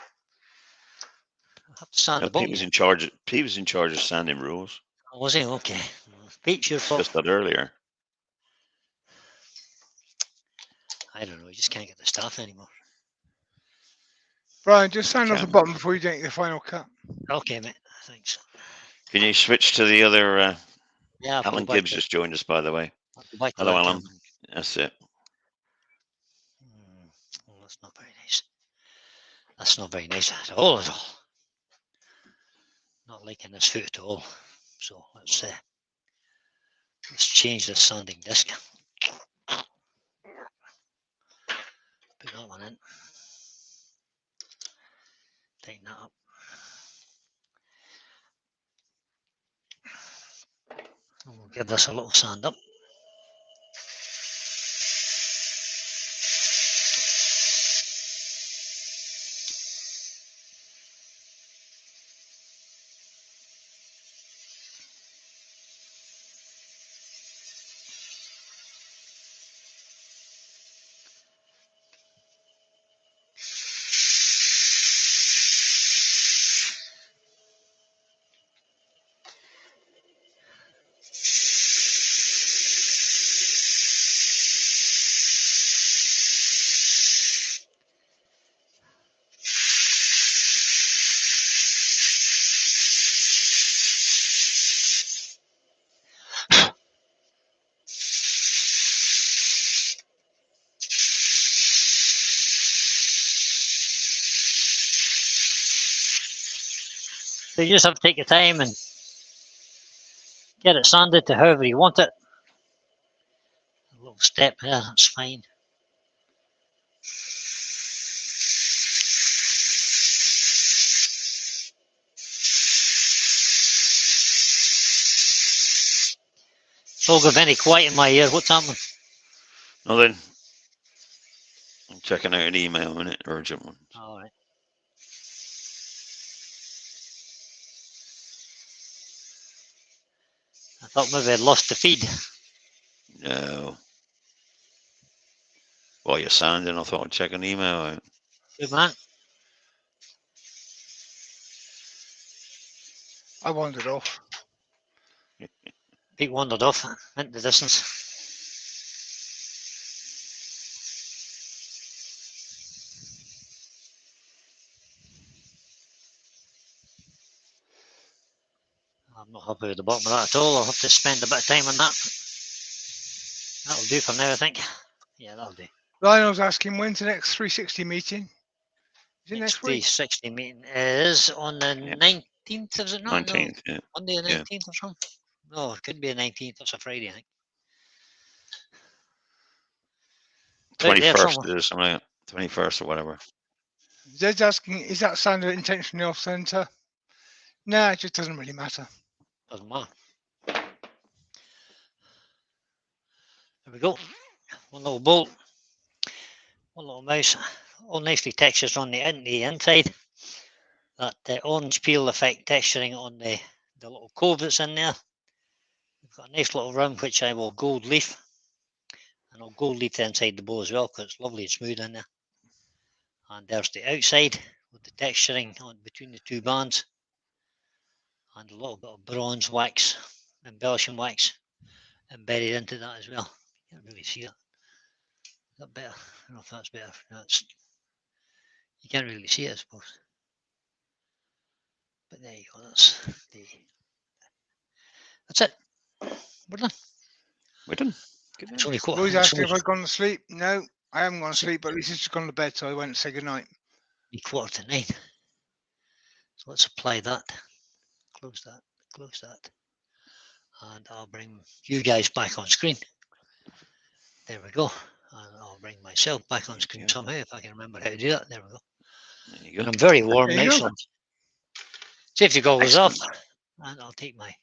have to sand No, the bottom. Pete was in charge. Pete was in charge of sanding rules. Oh, was he? Okay. Pete, your fault. Just that earlier. I don't know. You just can't get the staff anymore. Brian, just sand off the Can. bottom before you make the final cut. Okay, mate. Thanks. Can you switch to the other? Yeah, Alan Gibbs just joined us, by the way. Hello, Alan. That's it. Oh, that's not very nice. That's not very nice at all. Not liking this foot at all. So let's change the sanding disc. Put that one in. Tighten that up. And we'll give this a little sand up. So you just have to take your time and get it sanded to however you want it. A little step there, that's fine. Don't give any quiet in my ear. What's happening? Nothing. I'm checking out an email, a minute, urgent one. All right. I thought maybe I'd lost the feed. No. While you're sanding, I thought I'd check an email out. Good man. I wandered off. Pete wandered off into the distance. I'm not happy with the bottom of that at all. I'll have to spend a bit of time on that. That'll do for now, I think. Yeah, that'll do. Lionel's asking when's the next 360 meeting? Is it next week? 360 meeting is on the 19th, is it not? 19th, No, yeah. Monday the 19th or something? No, it could be the 19th. It's a Friday, I think. 21st is something like that. 21st or whatever. Zed's asking, is that sander intentionally off center? Nah, it just doesn't really matter. Doesn't matter. There we go. One little bolt. one little mouse, all nicely textured on the inside. That orange peel effect texturing on the little cove that's in there. We've got a nice little rim which I will gold leaf, and I'll gold leaf the inside the bow as well because it's lovely and smooth in there. And there's the outside with the texturing on between the two bands, and a little bit of bronze wax, embellishing wax, embedded into that as well. You can't really see that. Is that better? I don't know if that's better. That's, you can't really see it, I suppose. But there you go. That's it. We're done. We're done. Good It's night. only Always asking if only I've gone to sleep. No, I haven't gone to sleep, but at least it's just gone to bed, so I went to say goodnight. 8:45. So let's apply that. Close that. Close that. And I'll bring you guys back on screen. There we go. And I'll bring myself back on screen somehow if I can remember how to do that. There we go. There you And go. I'm very warm There now, you so safety goggles off, and I'll take my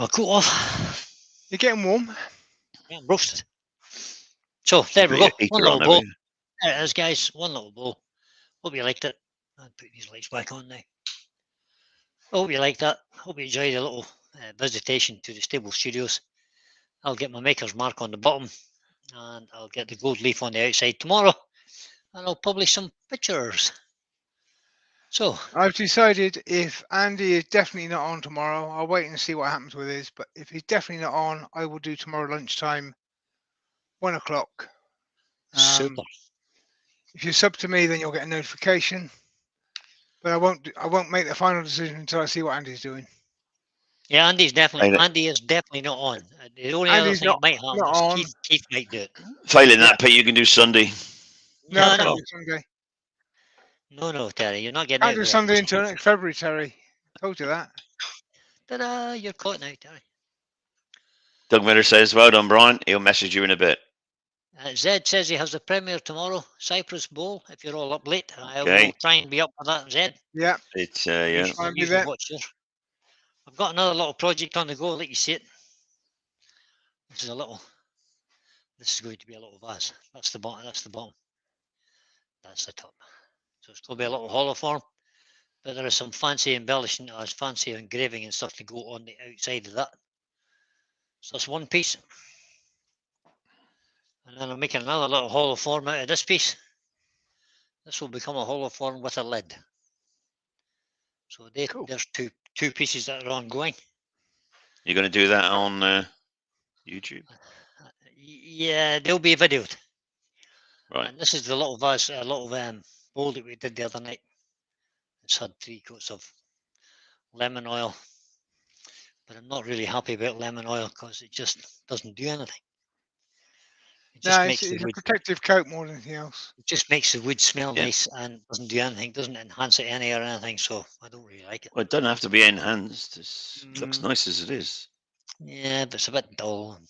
coat off. You're getting warm. Yeah, I'm roasted. So there we go. Put your One heater little on, bowl. have you? There it is, guys. One little bowl. Hope you liked it. I'll put these lights back on now. Hope you liked that. Hope you enjoyed a little visitation to the Stable Studios. I'll get my maker's mark on the bottom, and I'll get the gold leaf on the outside tomorrow, and I'll publish some pictures. So I've decided if Andy is definitely not on tomorrow, I'll wait and see what happens with his. But if he's definitely not on, I will do tomorrow lunchtime, 1 o'clock. super. If you sub to me, then you'll get a notification. But I won't make the final decision until I see what Andy's doing. Yeah, Andy is definitely not on. The only other Andy's thing that might happen not is on. Keith might do it. Failing that, Pete, you can do Sunday. No, I No, can't do Sunday. no, Terry, you're not getting Can't out do of Sunday that. until next February, Terry. Told you that. Ta-da, you're caught now, Terry. Doug Miller says, well done, Brian. He'll message you in a bit. Zed says he has the premiere tomorrow, Cypress Bowl. If you're all up late, I Okay. will try and be up for that, Zed. Yeah. It's, yeah. I'll be Usually there. watch here. I've got another little project on the go. I'll let you see it. This is going to be a little vase. That's the bottom. That's the bottom. That's the top. So it's going to be a little hollow form. But there is some fancy embellishment, fancy engraving and stuff to go on the outside of that. So that's one piece. And then I'm making another little hollow form out of this piece. This will become a hollow form with a lid. So Cool. there's two pieces that are ongoing. You're going to do that on YouTube? Yeah, they'll be videoed. Right. And this is the little vase, bowl that we did the other night. It's had 3 coats of lemon oil, but I'm not really happy about lemon oil because it just doesn't do anything. It just No, makes it's the a wood. protective coat more than anything else. It just makes the wood smell Yeah. nice and doesn't do anything. Doesn't enhance it any or anything. So I don't really like it. Well, it doesn't have to be enhanced. It looks nice as it is. Yeah, but it's a bit dull.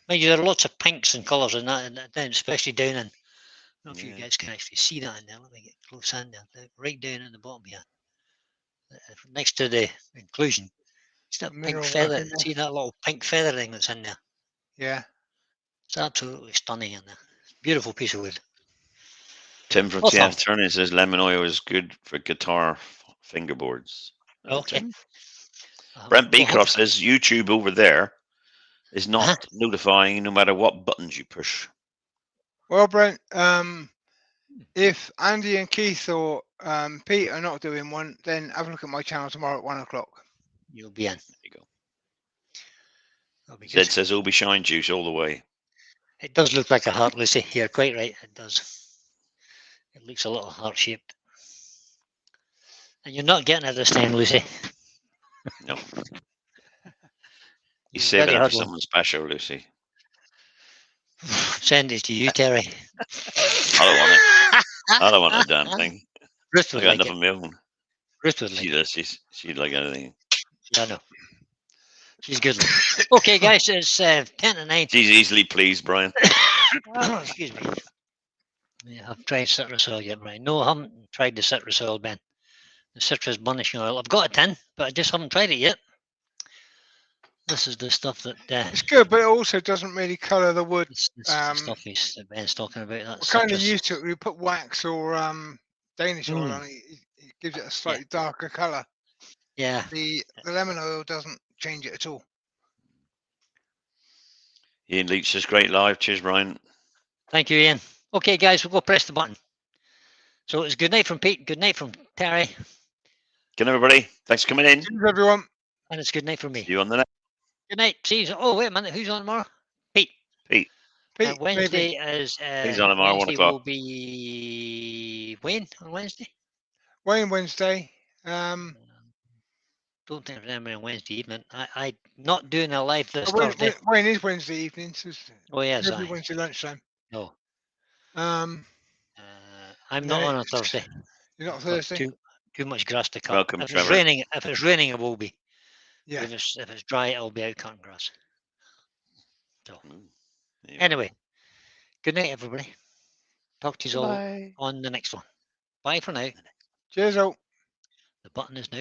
Mind you, there are lots of pinks and colours in that, and especially down in. I don't know if you Yeah. guys can actually see that in there. Let me get close in there. Right down in the bottom here, next to the inclusion. It's that pink Mineral feather. work in there. See that little pink feather thing that's in there? Yeah. It's absolutely stunning in there. Beautiful piece of wood. Tim from Well TF done. Turner says lemon oil is good for guitar fingerboards. Okay. Tim. Brent Well, Beecroft says YouTube over there is not Uh-huh. notifying no matter what buttons you push. Well, Brent, if Andy and Keith or Pete are not doing one, then have a look at my channel tomorrow at 1 o'clock. You'll be in. There you go. That'll be Zed good. says Obi Shine Juice all the way. It does look like a heart, Lucy. You're quite right. It does. It looks a little heart shaped. And you're not getting it this time, Lucy. No. You He's saving very it for hard one. something special, Lucy. Send it to you, Terry. I don't want it. I don't want a damn thing. Ruth I would got like enough it. of my own. Ruth would like She it. does. She'd like anything. I know. She's good. Okay, guys, it's 10 to 9. She's easily pleased, Brian. Oh, excuse me. Yeah, I've tried citrus oil yet, right? No, I haven't tried the citrus oil, Ben. The citrus burnishing oil. I've got a tin, but I just haven't tried it yet. This is the stuff that It's good, but it also doesn't really colour the wood. this is the stuff Ben's talking about. We're That's kind of citrus. used to it. We put wax or Danish oil Mm. on it. It gives it a slightly darker colour. Yeah. The lemon oil doesn't change it at all. Ian Leach says great live. Cheers, Brian. Thank you, Ian. Okay, guys, we'll go press the button. So it's good night from Pete. Good night from Terry. Good night, everybody. Thanks for coming in. Cheers, everyone. And it's good night from See me. you on the next. Good night. See you. Oh, wait a minute. Who's on tomorrow? Pete. Pete. Pete, Wednesday maybe. is He's on tomorrow, 1 Wednesday o'clock. will be Wayne on Wednesday. Wayne Wednesday. Don't think there's anybody on Wednesday evening. I'm not doing a live this Wayne, Thursday. Wayne is Wednesday evenings. Oh yes, Every Wednesday lunchtime. No. Um, I'm not on a Thursday. You're not I've got Thursday. Too much grass to cut. Welcome, if Trevor. it's raining, it will be. Yeah. If it's dry, I'll be out cutting grass. So There you anyway, good night, everybody. Talk to you all Bye. on the next one. Bye for now. Cheers, all. The button is now